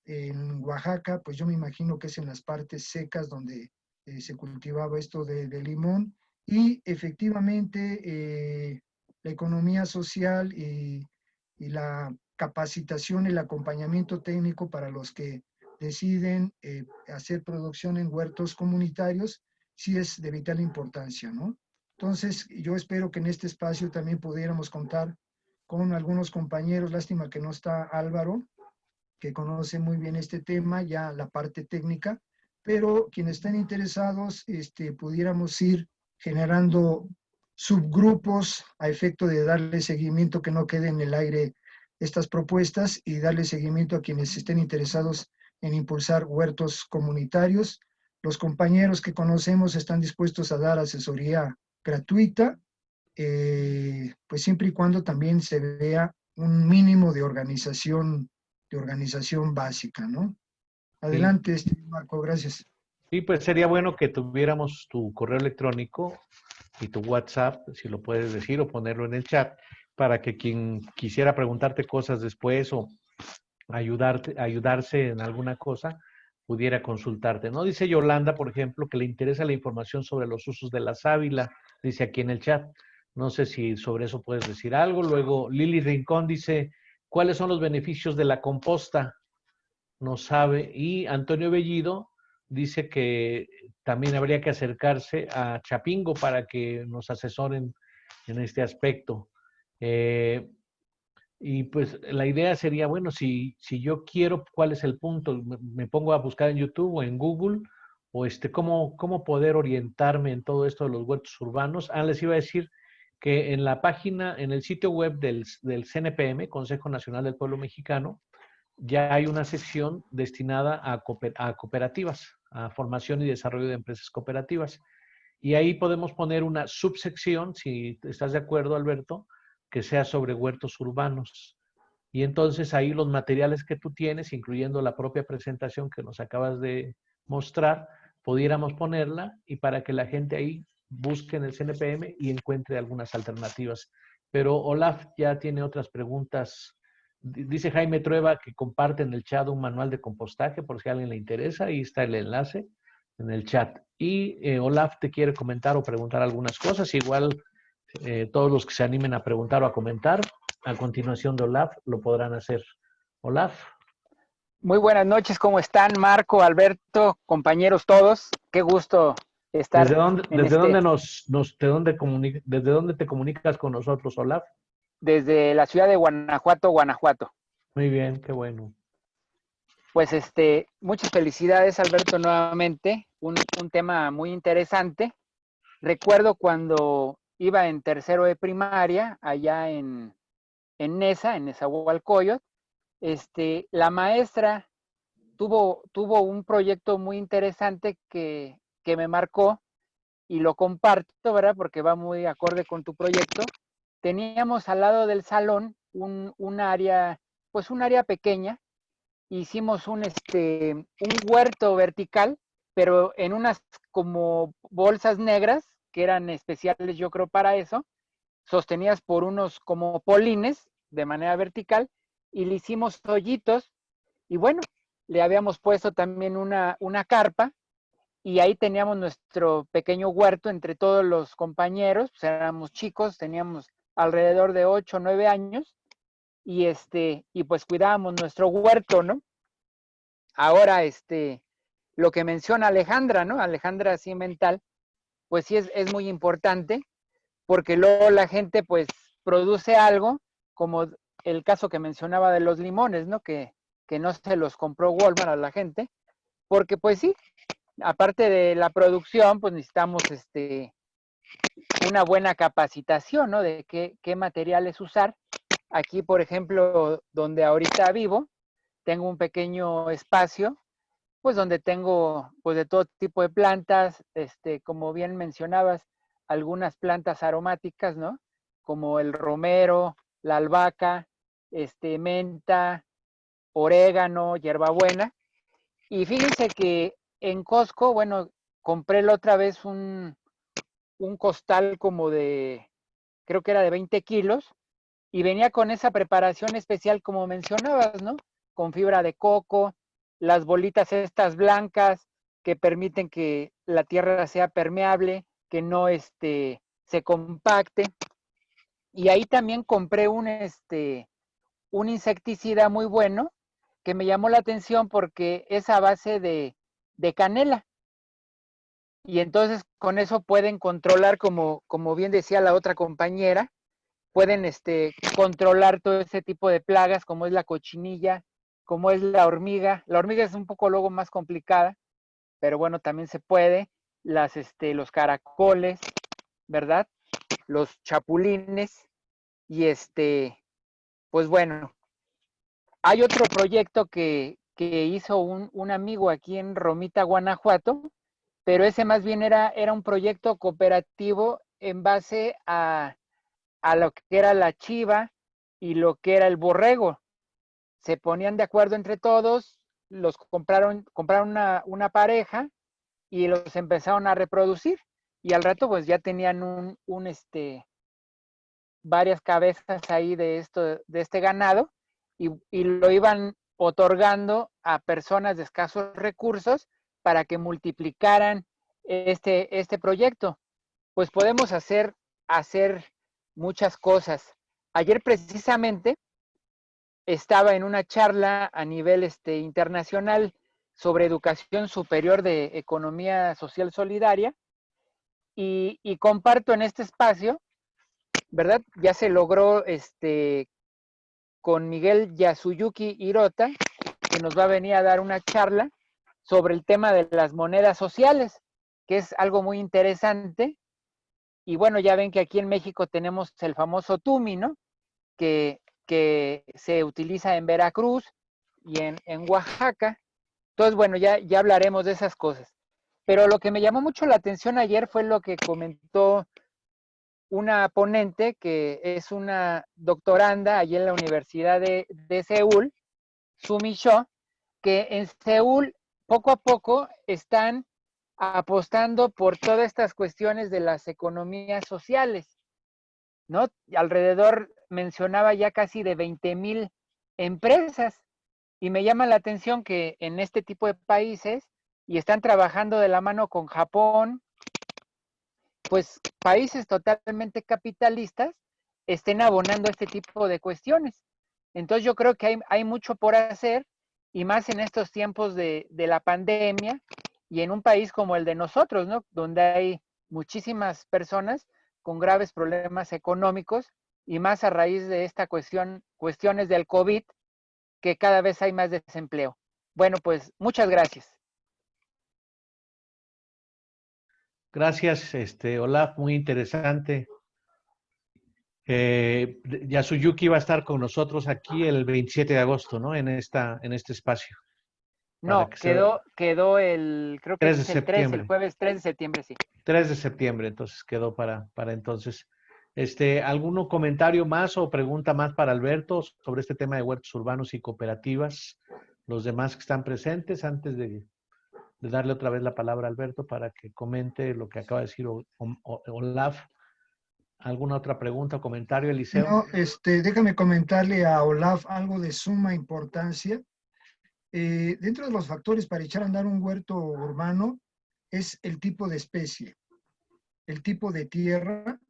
En Oaxaca, pues yo me imagino que es en las partes secas donde se cultivaba esto de limón. Y efectivamente, la economía social y la capacitación, el acompañamiento técnico para los que deciden hacer producción en huertos comunitarios, sí es de vital importancia, ¿no? Entonces, yo espero que en este espacio también pudiéramos contar con algunos compañeros. Lástima que no está Álvaro, que conoce muy bien este tema, ya la parte técnica, pero quienes estén interesados, pudiéramos ir generando subgrupos a efecto de darle seguimiento, que no quede en el aire estas propuestas, y darle seguimiento a quienes estén interesados en impulsar huertos comunitarios. Los compañeros que conocemos están dispuestos a dar asesoría gratuita, pues siempre y cuando también se vea un mínimo de organización básica, ¿no? Sí, Adelante, Marco, gracias. sí, pues sería bueno que tuviéramos tu correo electrónico y tu WhatsApp, si lo puedes decir o ponerlo en el chat, para que quien quisiera preguntarte cosas después o ayudarse en alguna cosa, pudiera consultarte, ¿no? Dice Yolanda, por ejemplo, que le interesa la información sobre los usos de la sábila, dice aquí en el chat. No sé si sobre eso puedes decir algo. Luego Lili Rincón dice, ¿cuáles son los beneficios de la composta? No sabe. Y Antonio Bellido dice que también habría que acercarse a Chapingo para que nos asesoren en este aspecto. Y pues la idea sería, bueno, si yo quiero, ¿cuál es el punto? Me pongo a buscar en YouTube o en Google, o cómo poder orientarme en todo esto de los huertos urbanos. Les iba a decir que en la página, en el sitio web del CNPM, Consejo Nacional del Pueblo Mexicano, ya hay una sección destinada a cooperativas, a formación y desarrollo de empresas cooperativas. Y ahí podemos poner una subsección, si estás de acuerdo, Alberto, que sea sobre huertos urbanos. Y entonces ahí los materiales que tú tienes, incluyendo la propia presentación que nos acabas de mostrar, pudiéramos ponerla y para que la gente ahí busque en el CNPM y encuentre algunas alternativas. Pero Olaf ya tiene otras preguntas. Dice Jaime Trueba que comparte en el chat un manual de compostaje por si a alguien le interesa. Ahí está el enlace en el chat. Y Olaf te quiere comentar o preguntar algunas cosas. Igual todos los que se animen a preguntar o a comentar, a continuación de Olaf, lo podrán hacer. Olaf. Muy buenas noches, ¿cómo están? Marco, Alberto, compañeros todos. Qué gusto estar ¿Desde dónde te comunicas con nosotros, Olaf? desde la ciudad de Guanajuato, Guanajuato. Muy bien, qué bueno. Pues muchas felicidades, Alberto, nuevamente. Un tema muy interesante. Recuerdo cuando iba en tercero de primaria, allá en Nezahualcóyotl, la maestra tuvo un proyecto muy interesante que me marcó y lo comparto, ¿verdad? Porque va muy acorde con tu proyecto. Teníamos al lado del salón un área, pues un área pequeña. Hicimos un huerto vertical, pero en unas como bolsas negras, que eran especiales yo creo para eso, sostenidas por unos como polines de manera vertical, y le hicimos hoyitos Y bueno, le habíamos puesto también una carpa y ahí teníamos nuestro pequeño huerto entre todos los compañeros, pues éramos chicos, teníamos alrededor de 8 o 9 años y pues cuidábamos nuestro huerto, ¿no? Ahora, lo que menciona Alejandra, ¿no? Alejandra Cimental, pues sí es muy importante, porque luego la gente pues produce algo, como el caso que mencionaba de los limones, ¿no? Que no se los compró Walmart a la gente, porque pues sí, aparte de la producción, pues necesitamos una buena capacitación, ¿no? De qué materiales usar. Aquí, por ejemplo, donde ahorita vivo, tengo un pequeño espacio, pues donde tengo pues de todo tipo de plantas, como bien mencionabas, algunas plantas aromáticas, ¿no? Como el romero, la albahaca, menta, orégano, hierbabuena. Y fíjense que en Costco, bueno, compré la otra vez un costal como de, creo que era de 20 kilos, y venía con esa preparación especial como mencionabas, ¿no? Con fibra de coco, las bolitas estas blancas que permiten que la tierra sea permeable, que no se compacte. Y ahí también compré un insecticida muy bueno que me llamó la atención porque es a base de canela. Y entonces con eso pueden controlar, como bien decía la otra compañera, pueden controlar todo ese tipo de plagas, como es la cochinilla, como es la hormiga. La hormiga es un poco luego más complicada, pero bueno, también se puede. Los caracoles, ¿verdad? Los chapulines. Y pues bueno, hay otro proyecto que hizo un amigo aquí en Romita, Guanajuato, pero ese más bien era un proyecto cooperativo en base a lo que era la chiva y lo que era el borrego. Se ponían de acuerdo entre todos, los compraron una pareja y los empezaron a reproducir. Y al rato pues ya tenían varias cabezas ahí de este ganado y lo iban otorgando a personas de escasos recursos para que multiplicaran este proyecto. Pues podemos hacer muchas cosas. Ayer precisamente estaba en una charla a nivel internacional sobre educación superior de economía social solidaria y comparto en este espacio, ¿verdad? Ya se logró con Miguel Yasuyuki Hirota, que nos va a venir a dar una charla sobre el tema de las monedas sociales, que es algo muy interesante. Y bueno, ya ven que aquí en México tenemos el famoso Tumi, ¿no? Que se utiliza en Veracruz y en Oaxaca. Entonces, bueno, ya hablaremos de esas cosas. Pero lo que me llamó mucho la atención ayer fue lo que comentó una ponente, que es una doctoranda allí en la Universidad de Seúl, Sumi Sho, que en Seúl poco a poco están apostando por todas estas cuestiones de las economías sociales, ¿no? Alrededor mencionaba ya casi de 20,000 empresas y me llama la atención que en este tipo de países y están trabajando de la mano con Japón, pues países totalmente capitalistas estén abonando este tipo de cuestiones. Entonces yo creo que hay mucho por hacer y más en estos tiempos de la pandemia y en un país como el de nosotros, ¿no? Donde hay muchísimas personas con graves problemas económicos y más a raíz de esta cuestiones del COVID, que cada vez hay más desempleo. Bueno, pues muchas gracias. Gracias, Olaf, muy interesante. Yasuyuki va a estar con nosotros aquí el 27 de agosto, ¿no? En este espacio. No, quedó creo que 3 de es el 3, el septiembre. jueves 3 de septiembre, sí. 3 de septiembre, entonces quedó para entonces. ¿Algún comentario más o pregunta más para Alberto sobre este tema de huertos urbanos y cooperativas? Los demás que están presentes, antes de darle otra vez la palabra a Alberto para que comente lo que acaba de decir Olaf. ¿Alguna otra pregunta o comentario, Eliseo? No, déjame comentarle a Olaf algo de suma importancia. dentro de los factores para echar a andar un huerto urbano es el tipo de especie, el tipo de tierra,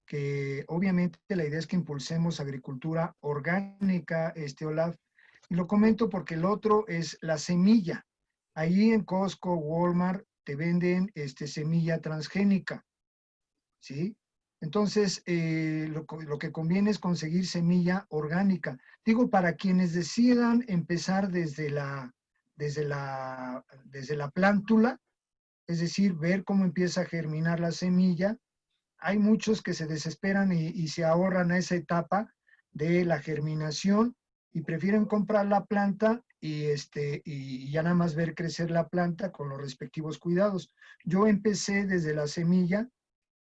que obviamente la idea es que impulsemos agricultura orgánica, Olaf. Y lo comento porque el otro es la semilla. Ahí en Costco, Walmart, te venden semilla transgénica, ¿sí? Entonces, lo que conviene es conseguir semilla orgánica. Digo, para quienes decidan empezar desde la plántula, es decir, ver cómo empieza a germinar la semilla. Hay muchos que se desesperan y se ahorran a esa etapa de la germinación y prefieren comprar la planta y ya nada más ver crecer la planta con los respectivos cuidados. Yo empecé desde la semilla,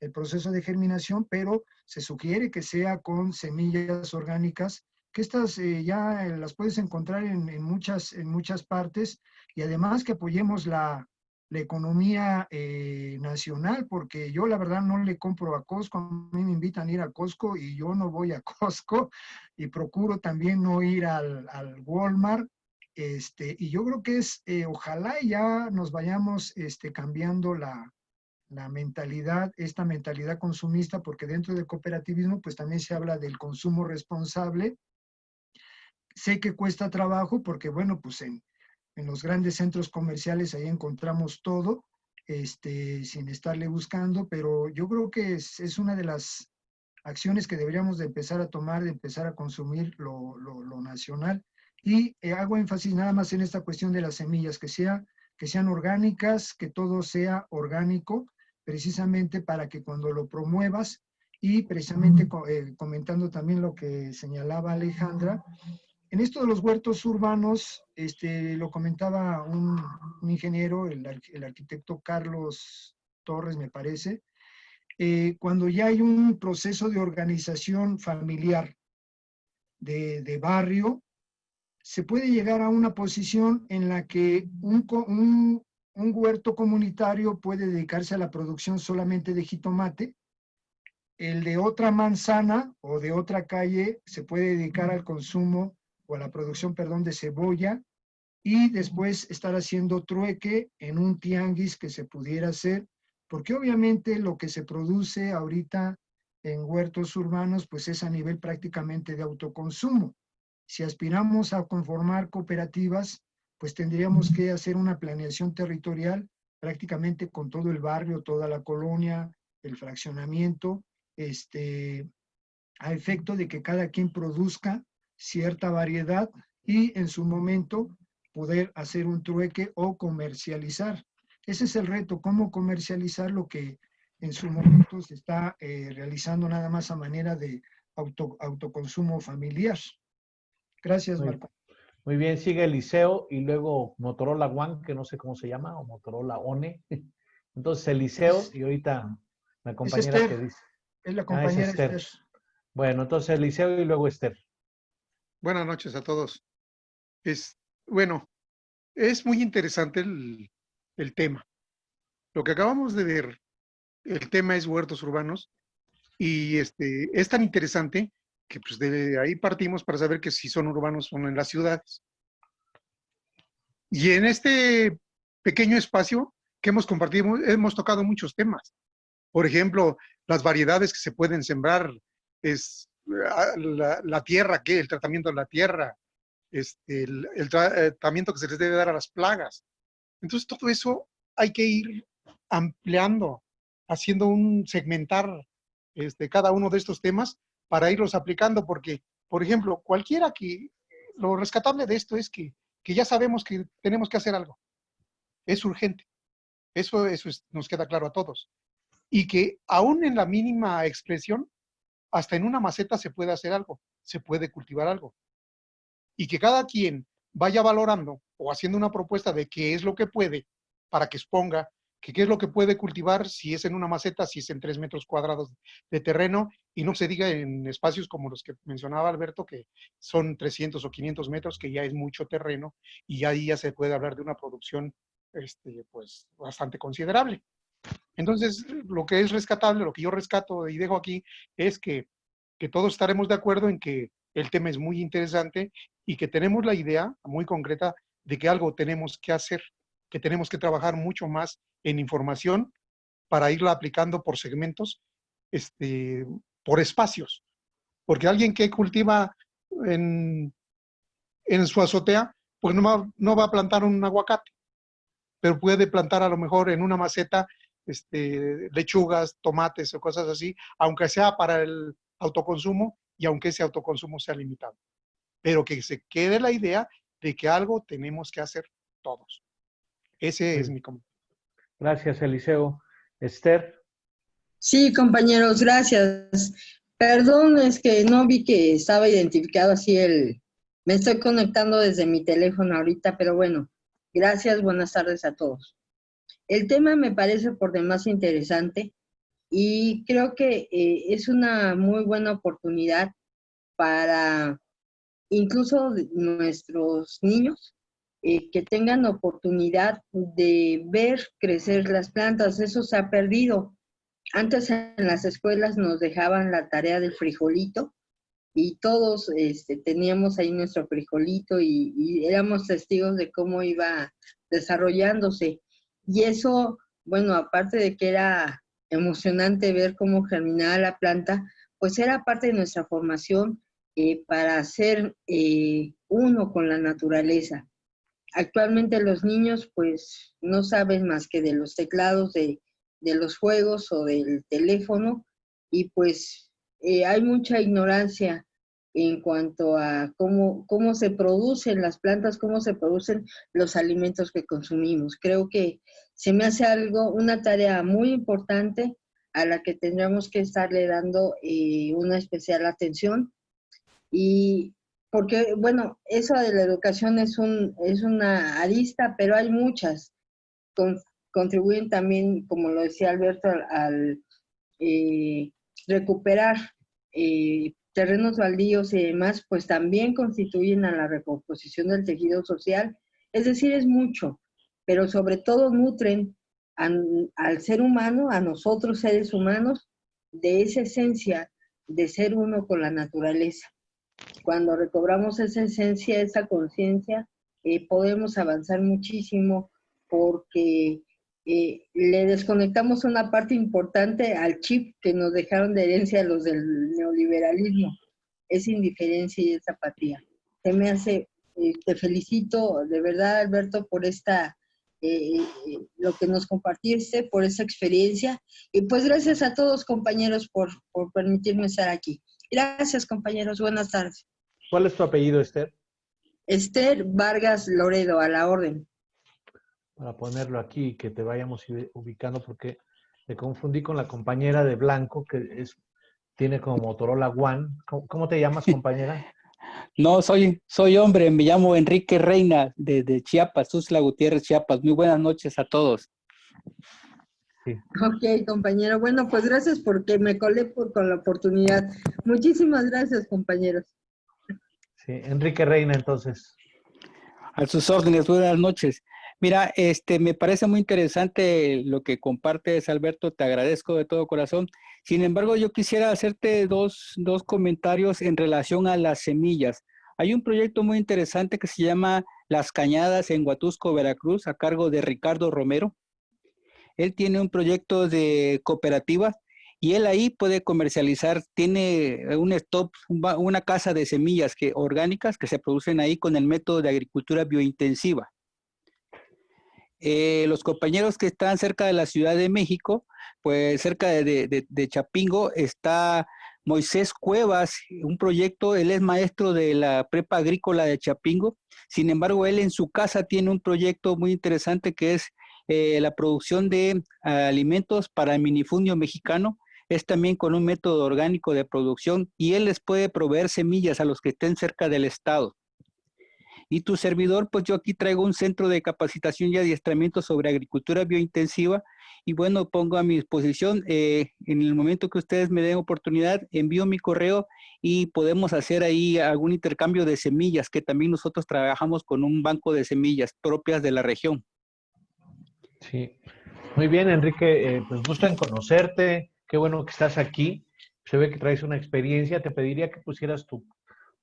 el proceso de germinación, pero se sugiere que sea con semillas orgánicas, que estas ya las puedes encontrar en muchas partes, y además que apoyemos la economía nacional, porque yo la verdad no le compro a Costco. A mí me invitan a ir a Costco y yo no voy a Costco, y procuro también no ir al Walmart, y yo creo que ojalá ya nos vayamos cambiando la mentalidad, esta mentalidad consumista, porque dentro del cooperativismo pues también se habla del consumo responsable. Sé que cuesta trabajo porque, bueno, pues en los grandes centros comerciales ahí encontramos todo, sin estarle buscando, pero yo creo que es una de las acciones que deberíamos de empezar a tomar, de empezar a consumir lo nacional. Y hago énfasis nada más en esta cuestión de las semillas, que sean orgánicas, que todo sea orgánico, precisamente para que cuando lo promuevas, y precisamente comentando también lo que señalaba Alejandra, en esto de los huertos urbanos, lo comentaba un ingeniero, el arquitecto Carlos Torres, me parece, cuando ya hay un proceso de organización familiar de barrio, se puede llegar a una posición en la que un huerto comunitario puede dedicarse a la producción solamente de jitomate, el de otra manzana o de otra calle se puede dedicar al consumo o a la producción, perdón, de cebolla, y después estar haciendo trueque en un tianguis que se pudiera hacer, porque obviamente lo que se produce ahorita en huertos urbanos pues es a nivel prácticamente de autoconsumo. Si aspiramos a conformar cooperativas, pues tendríamos que hacer una planeación territorial prácticamente con todo el barrio, toda la colonia, el fraccionamiento, a efecto de que cada quien produzca cierta variedad y en su momento poder hacer un trueque o comercializar. Ese es el reto, cómo comercializar lo que en su momento se está realizando nada más a manera de autoconsumo familiar. Gracias, Marco. Muy bien, sigue Eliseo y luego Motorola One, que no sé cómo se llama, o Motorola One. Entonces Eliseo y ahorita la compañera Esther, que dice. es la compañera Esther. Bueno, entonces Eliseo y luego Esther. Buenas noches a todos. Bueno, es muy interesante el tema. Lo que acabamos de ver, el tema es huertos urbanos, y es tan interesante que pues de ahí partimos para saber que si son urbanos o no en las ciudades. Y en este pequeño espacio que hemos compartido, hemos tocado muchos temas. Por ejemplo, las variedades que se pueden sembrar, la tierra, el tratamiento de la tierra, el tratamiento que se les debe dar a las plagas. Entonces, todo eso hay que ir ampliando, haciendo un segmentar cada uno de estos temas para irlos aplicando, porque, por ejemplo, lo rescatable de esto es que ya sabemos que tenemos que hacer algo. Es urgente. Eso nos queda claro a todos. Y que aún en la mínima expresión, hasta en una maceta se puede hacer algo, se puede cultivar algo. Y que cada quien vaya valorando o haciendo una propuesta de qué es lo que puede, para que exponga qué es lo que puede cultivar, si es en una maceta, si es en 3 metros cuadrados de terreno, y no se diga en espacios como los que mencionaba Alberto, que son 300 o 500 metros, que ya es mucho terreno, y ahí ya se puede hablar de una producción pues bastante considerable. Entonces, lo que es rescatable, lo que yo rescato y dejo aquí, es que todos estaremos de acuerdo en que el tema es muy interesante y que tenemos la idea muy concreta de que algo tenemos que hacer, que tenemos que trabajar mucho más en información para irla aplicando por segmentos, por espacios. Porque alguien que cultiva en su azotea, pues no va a plantar un aguacate, pero puede plantar a lo mejor en una maceta lechugas, tomates o cosas así, aunque sea para el autoconsumo y aunque ese autoconsumo sea limitado. Pero que se quede la idea de que algo tenemos que hacer todos. Ese es mi comentario. Gracias, Eliseo. Esther. Sí, compañeros, gracias. Perdón, es que no vi que estaba identificado así Me estoy conectando desde mi teléfono ahorita, pero bueno, gracias, buenas tardes a todos. El tema me parece por demás interesante y creo que es una muy buena oportunidad para incluso nuestros niños que tengan oportunidad de ver crecer las plantas. Eso se ha perdido. Antes en las escuelas nos dejaban la tarea del frijolito y todos teníamos ahí nuestro frijolito y éramos testigos de cómo iba desarrollándose. Y eso, bueno, aparte de que era emocionante ver cómo germinaba la planta, pues era parte de nuestra formación para ser uno con la naturaleza. Actualmente los niños pues no saben más que de los teclados de los juegos o del teléfono y pues hay mucha ignorancia en cuanto a cómo se producen las plantas, cómo se producen los alimentos que consumimos. Creo que se me hace una tarea muy importante a la que tendremos que estarle dando una especial atención y porque, bueno, eso de la educación es una arista, pero hay muchas. Contribuyen también, como lo decía Alberto, al recuperar terrenos baldíos y demás, pues también constituyen a la recomposición del tejido social. Es decir, es mucho, pero sobre todo nutren al ser humano, a nosotros seres humanos, de esa esencia de ser uno con la naturaleza. Cuando recobramos esa esencia, esa conciencia, podemos avanzar muchísimo porque le desconectamos una parte importante al chip que nos dejaron de herencia los del neoliberalismo, esa indiferencia y esa apatía. Te felicito de verdad, Alberto, por lo que nos compartiste, por esa experiencia, y pues gracias a todos, compañeros, por permitirme estar aquí. Gracias, compañeros, buenas tardes. ¿Cuál es tu apellido, Esther? Esther Vargas Loredo, a la orden. Para ponerlo aquí y que te vayamos ubicando, porque me confundí con la compañera de blanco, que tiene como Motorola One. ¿Cómo te llamas, compañera? No, soy hombre, me llamo Enrique Reina, de Chiapas, Tuxtla Gutiérrez, Chiapas. Muy buenas noches a todos. Sí. Ok, compañero. Bueno, pues gracias porque me colé con la oportunidad. Muchísimas gracias, compañeros. Sí, Enrique Reina, entonces. A sus órdenes, buenas noches. Mira, me parece muy interesante lo que compartes, Alberto, te agradezco de todo corazón. Sin embargo, yo quisiera hacerte dos comentarios en relación a las semillas. Hay un proyecto muy interesante que se llama Las Cañadas en Huatusco, Veracruz, a cargo de Ricardo Romero. Él tiene un proyecto de cooperativa y él ahí puede comercializar, tiene un stop, una casa de semillas orgánicas que se producen ahí con el método de agricultura biointensiva. Los compañeros que están cerca de la Ciudad de México, pues cerca de Chapingo, está Moisés Cuevas, un proyecto, él es maestro de la prepa agrícola de Chapingo, sin embargo, él en su casa tiene un proyecto muy interesante que es la producción de alimentos para el minifundio mexicano, es también con un método orgánico de producción y él les puede proveer semillas a los que estén cerca del estado. Y tu servidor, pues yo aquí traigo un centro de capacitación y adiestramiento sobre agricultura biointensiva y bueno, pongo a mi disposición, en el momento que ustedes me den oportunidad, envío mi correo y podemos hacer ahí algún intercambio de semillas, que también nosotros trabajamos con un banco de semillas propias de la región. Sí, muy bien, Enrique, pues gusto en conocerte, qué bueno que estás aquí, se ve que traes una experiencia, te pediría que pusieras tu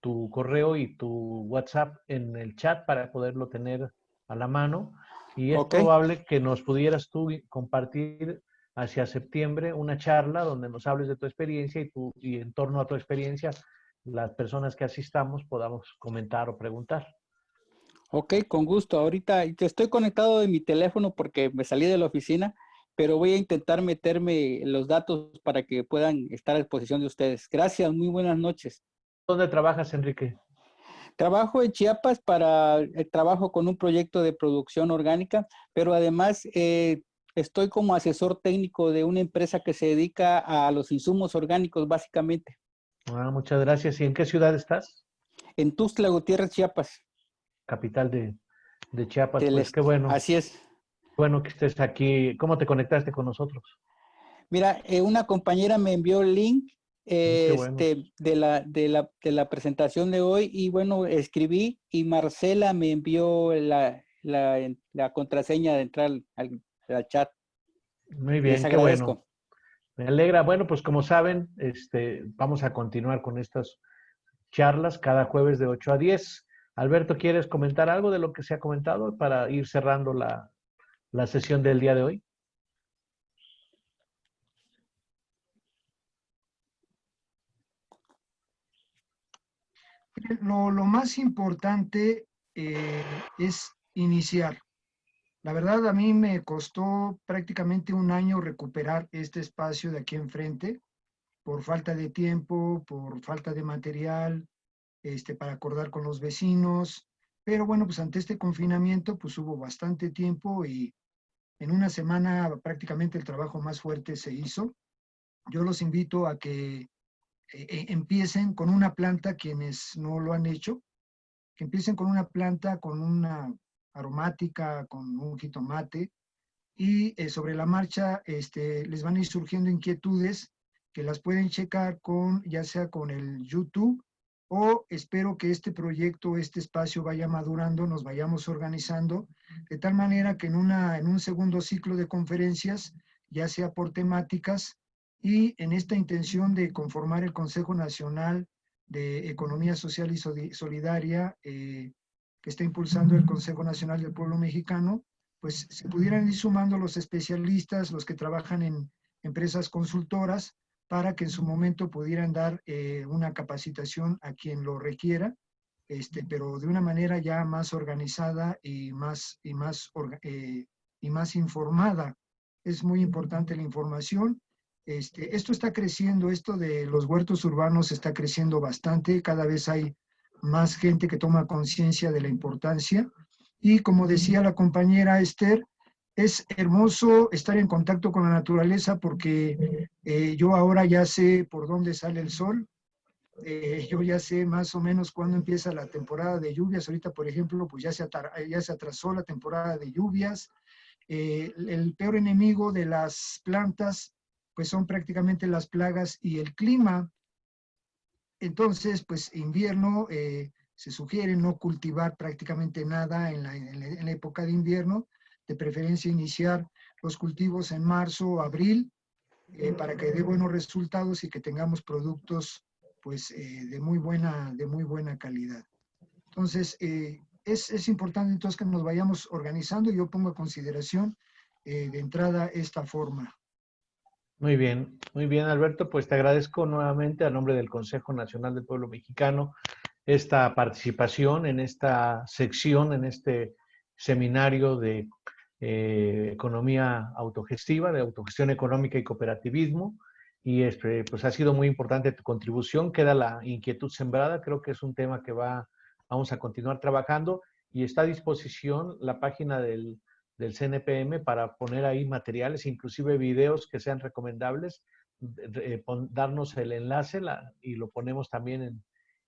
tu correo y tu WhatsApp en el chat para poderlo tener a la mano. Y es Ok. probable que nos pudieras tú compartir hacia septiembre una charla donde nos hables de tu experiencia y en torno a tu experiencia las personas que asistamos podamos comentar o preguntar. Ok, con gusto. Ahorita te estoy conectado de mi teléfono porque me salí de la oficina, pero voy a intentar meterme los datos para que puedan estar a disposición de ustedes. Gracias, muy buenas noches. ¿Dónde trabajas, Enrique? Trabajo en Chiapas trabajo con un proyecto de producción orgánica, pero además estoy como asesor técnico de una empresa que se dedica a los insumos orgánicos, básicamente. Muchas gracias. ¿Y en qué ciudad estás? En Tuxtla Gutiérrez, Chiapas. Capital de Chiapas. Pues qué bueno. Así es. Bueno que estés aquí. ¿Cómo te conectaste con nosotros? Mira, una compañera me envió el link Qué bueno. de la presentación de hoy y bueno, escribí y Marcela me envió la contraseña de entrar al chat. Muy bien, Les qué agradezco. bueno. Me alegra. Bueno, pues como saben, vamos a continuar con estas charlas cada jueves de 8 a 10. Alberto, ¿quieres comentar algo de lo que se ha comentado para ir cerrando la sesión del día de hoy? Lo más importante es iniciar. La verdad, a mí me costó prácticamente un año recuperar este espacio de aquí enfrente, por falta de tiempo, por falta de material, para acordar con los vecinos. Pero bueno, pues ante este confinamiento, pues hubo bastante tiempo y en una semana prácticamente el trabajo más fuerte se hizo. Yo los invito a que empiecen con una planta, quienes no lo han hecho, que empiecen con una planta, con una aromática, con un jitomate, y sobre la marcha les van a ir surgiendo inquietudes que las pueden checar ya sea con el YouTube, o espero que este proyecto, este espacio vaya madurando, nos vayamos organizando, de tal manera que en un segundo ciclo de conferencias, ya sea por temáticas, y en esta intención de conformar el Consejo Nacional de Economía Social y Solidaria, que está impulsando el Consejo Nacional del Pueblo Mexicano, pues se pudieran ir sumando los especialistas, los que trabajan en empresas consultoras, para que en su momento pudieran dar una capacitación a quien lo requiera, pero de una manera ya más organizada y más informada. Es muy importante la información. Esto está creciendo, esto de los huertos urbanos está creciendo bastante, cada vez hay más gente que toma conciencia de la importancia. Y como decía la compañera Esther, es hermoso estar en contacto con la naturaleza porque yo ahora ya sé por dónde sale el sol, yo ya sé más o menos cuándo empieza la temporada de lluvias. Ahorita, por ejemplo, pues ya se atrasó la temporada de lluvias. El peor enemigo de las plantas, pues son prácticamente las plagas y el clima. Entonces, pues invierno, se sugiere no cultivar prácticamente nada en la época de invierno, de preferencia iniciar los cultivos en marzo o abril, para que dé buenos resultados y que tengamos productos pues de muy buena calidad. Entonces, es importante entonces que nos vayamos organizando. Yo pongo a consideración de entrada esta forma. Muy bien, Alberto. Pues te agradezco nuevamente a nombre del Consejo Nacional del Pueblo Mexicano esta participación en esta sección, en este seminario de economía autogestiva, de autogestión económica y cooperativismo. Y pues ha sido muy importante tu contribución. Queda la inquietud sembrada. Creo que es un tema que vamos a continuar trabajando, y está a disposición la página del CNPM para poner ahí materiales, inclusive videos que sean recomendables, darnos el enlace y lo ponemos también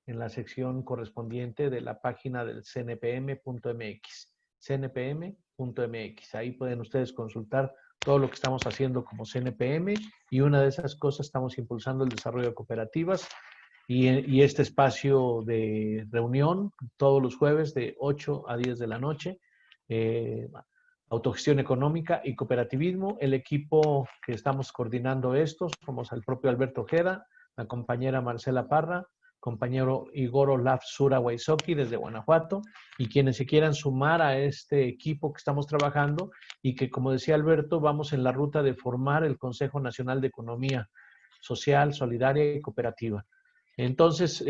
en la sección correspondiente de la página del cnpm.mx, cnpm.mx. Ahí pueden ustedes consultar todo lo que estamos haciendo como CNPM, y una de esas cosas, estamos impulsando el desarrollo de cooperativas y este espacio de reunión todos los jueves de 8 a 10 de la noche, autogestión económica y cooperativismo. El equipo que estamos coordinando estos somos el propio Alberto Ojeda, la compañera Marcela Parra, compañero Igor Olaf Sura Waisoki desde Guanajuato, y quienes se quieran sumar a este equipo que estamos trabajando y que, como decía Alberto, vamos en la ruta de formar el Consejo Nacional de Economía Social, Solidaria y Cooperativa. Entonces,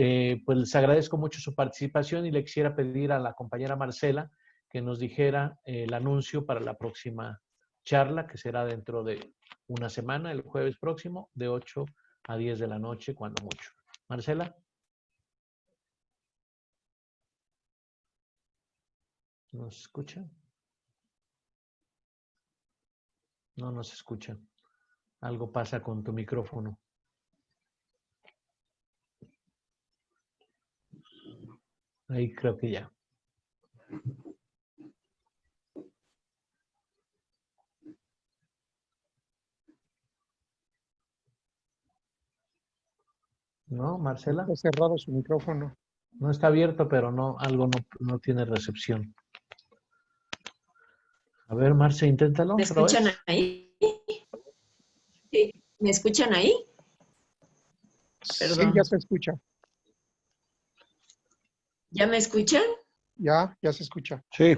pues les agradezco mucho su participación y le quisiera pedir a la compañera Marcela que nos dijera el anuncio para la próxima charla, que será dentro de una semana, el jueves próximo, de 8 a 10 de la noche, cuando mucho. Marcela. ¿Nos escucha? No nos escucha. Algo pasa con tu micrófono. Ahí creo que ya. ¿No, Marcela? Está cerrado su micrófono. No está abierto, pero no, algo no tiene recepción. A ver, Marce, inténtalo. ¿Me escuchan ahí? ¿Sí? ¿Me escuchan ahí? Perdón. Sí, ya se escucha. ¿Ya me escuchan? Ya se escucha. Sí.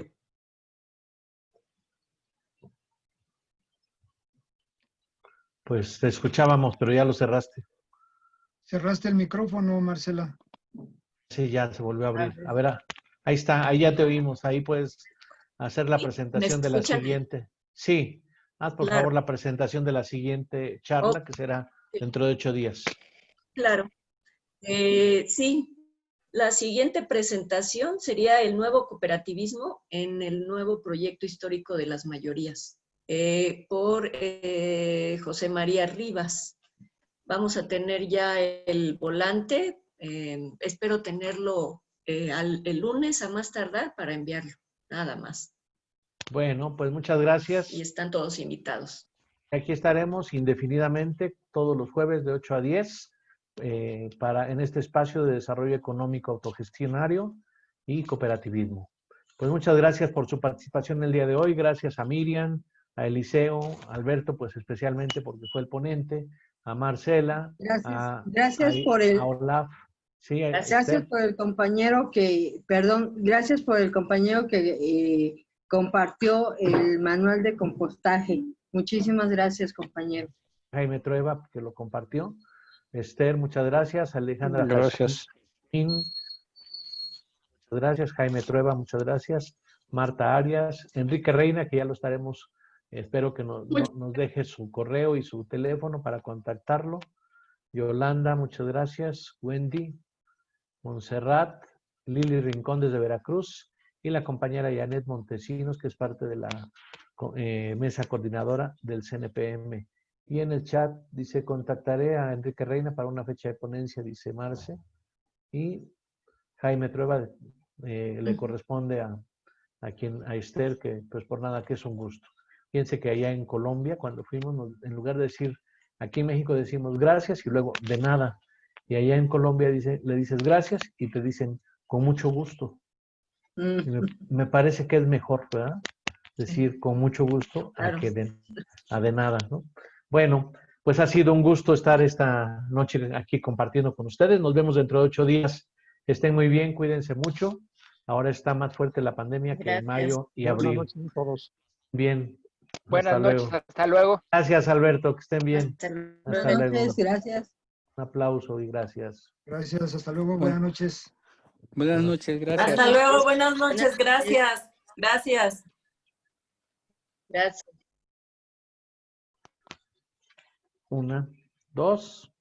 Pues te escuchábamos, pero ya lo cerraste. Cerraste el micrófono, Marcela. Sí, ya se volvió a abrir. A ver, ahí está, ahí ya te oímos. Ahí puedes hacer la presentación de la siguiente. Sí, haz por favor la presentación de la siguiente charla, que será dentro de 8 días. Claro. Sí, la siguiente presentación sería el nuevo cooperativismo en el nuevo proyecto histórico de las mayorías, por José María Rivas. Vamos a tener ya el volante, espero tenerlo el lunes a más tardar para enviarlo, nada más. Bueno, pues muchas gracias. Y están todos invitados. Aquí estaremos indefinidamente todos los jueves de 8 a 10 en este espacio de desarrollo económico autogestionario y cooperativismo. Pues muchas gracias por su participación el día de hoy. Gracias a Miriam, a Eliseo, a Alberto, pues especialmente porque fue el ponente, a Marcela, gracias por el, a Olaf. Sí, gracias por el compañero que, gracias por el compañero que compartió el manual de compostaje. Muchísimas gracias, compañero. Jaime Trueba, que lo compartió. Esther, muchas gracias. Alejandra, gracias. Muchas gracias. Jaime Trueba, muchas gracias. Marta Arias, Enrique Reina, que ya lo estaremos, espero que nos deje su correo y su teléfono para contactarlo. Yolanda, muchas gracias. Wendy, Montserrat, Lili Rincón desde Veracruz y la compañera Janet Montesinos, que es parte de la mesa coordinadora del CNPM. Y en el chat dice, contactaré a Enrique Reina para una fecha de ponencia, dice Marce. Y Jaime Trueba le corresponde a Esther, que pues por nada que es un gusto. Fíjense que allá en Colombia, cuando fuimos, en lugar de decir, aquí en México decimos gracias y luego de nada. Y allá en Colombia le dices gracias y te dicen con mucho gusto. Y me parece que es mejor, ¿verdad? Decir con mucho gusto Claro. a de nada, ¿no? Bueno, pues ha sido un gusto estar esta noche aquí compartiendo con ustedes. Nos vemos dentro de 8 días. Estén muy bien, cuídense mucho. Ahora está más fuerte la pandemia que en mayo y abril. Buenas noches a todos. Bien. Buenas noches, hasta luego. Gracias, Alberto, que estén bien. Hasta luego. Gracias. Un aplauso y gracias. Gracias, hasta luego, buenas noches. Buenas noches, gracias. Hasta luego, buenas noches, gracias. Gracias. Gracias. 1, 2.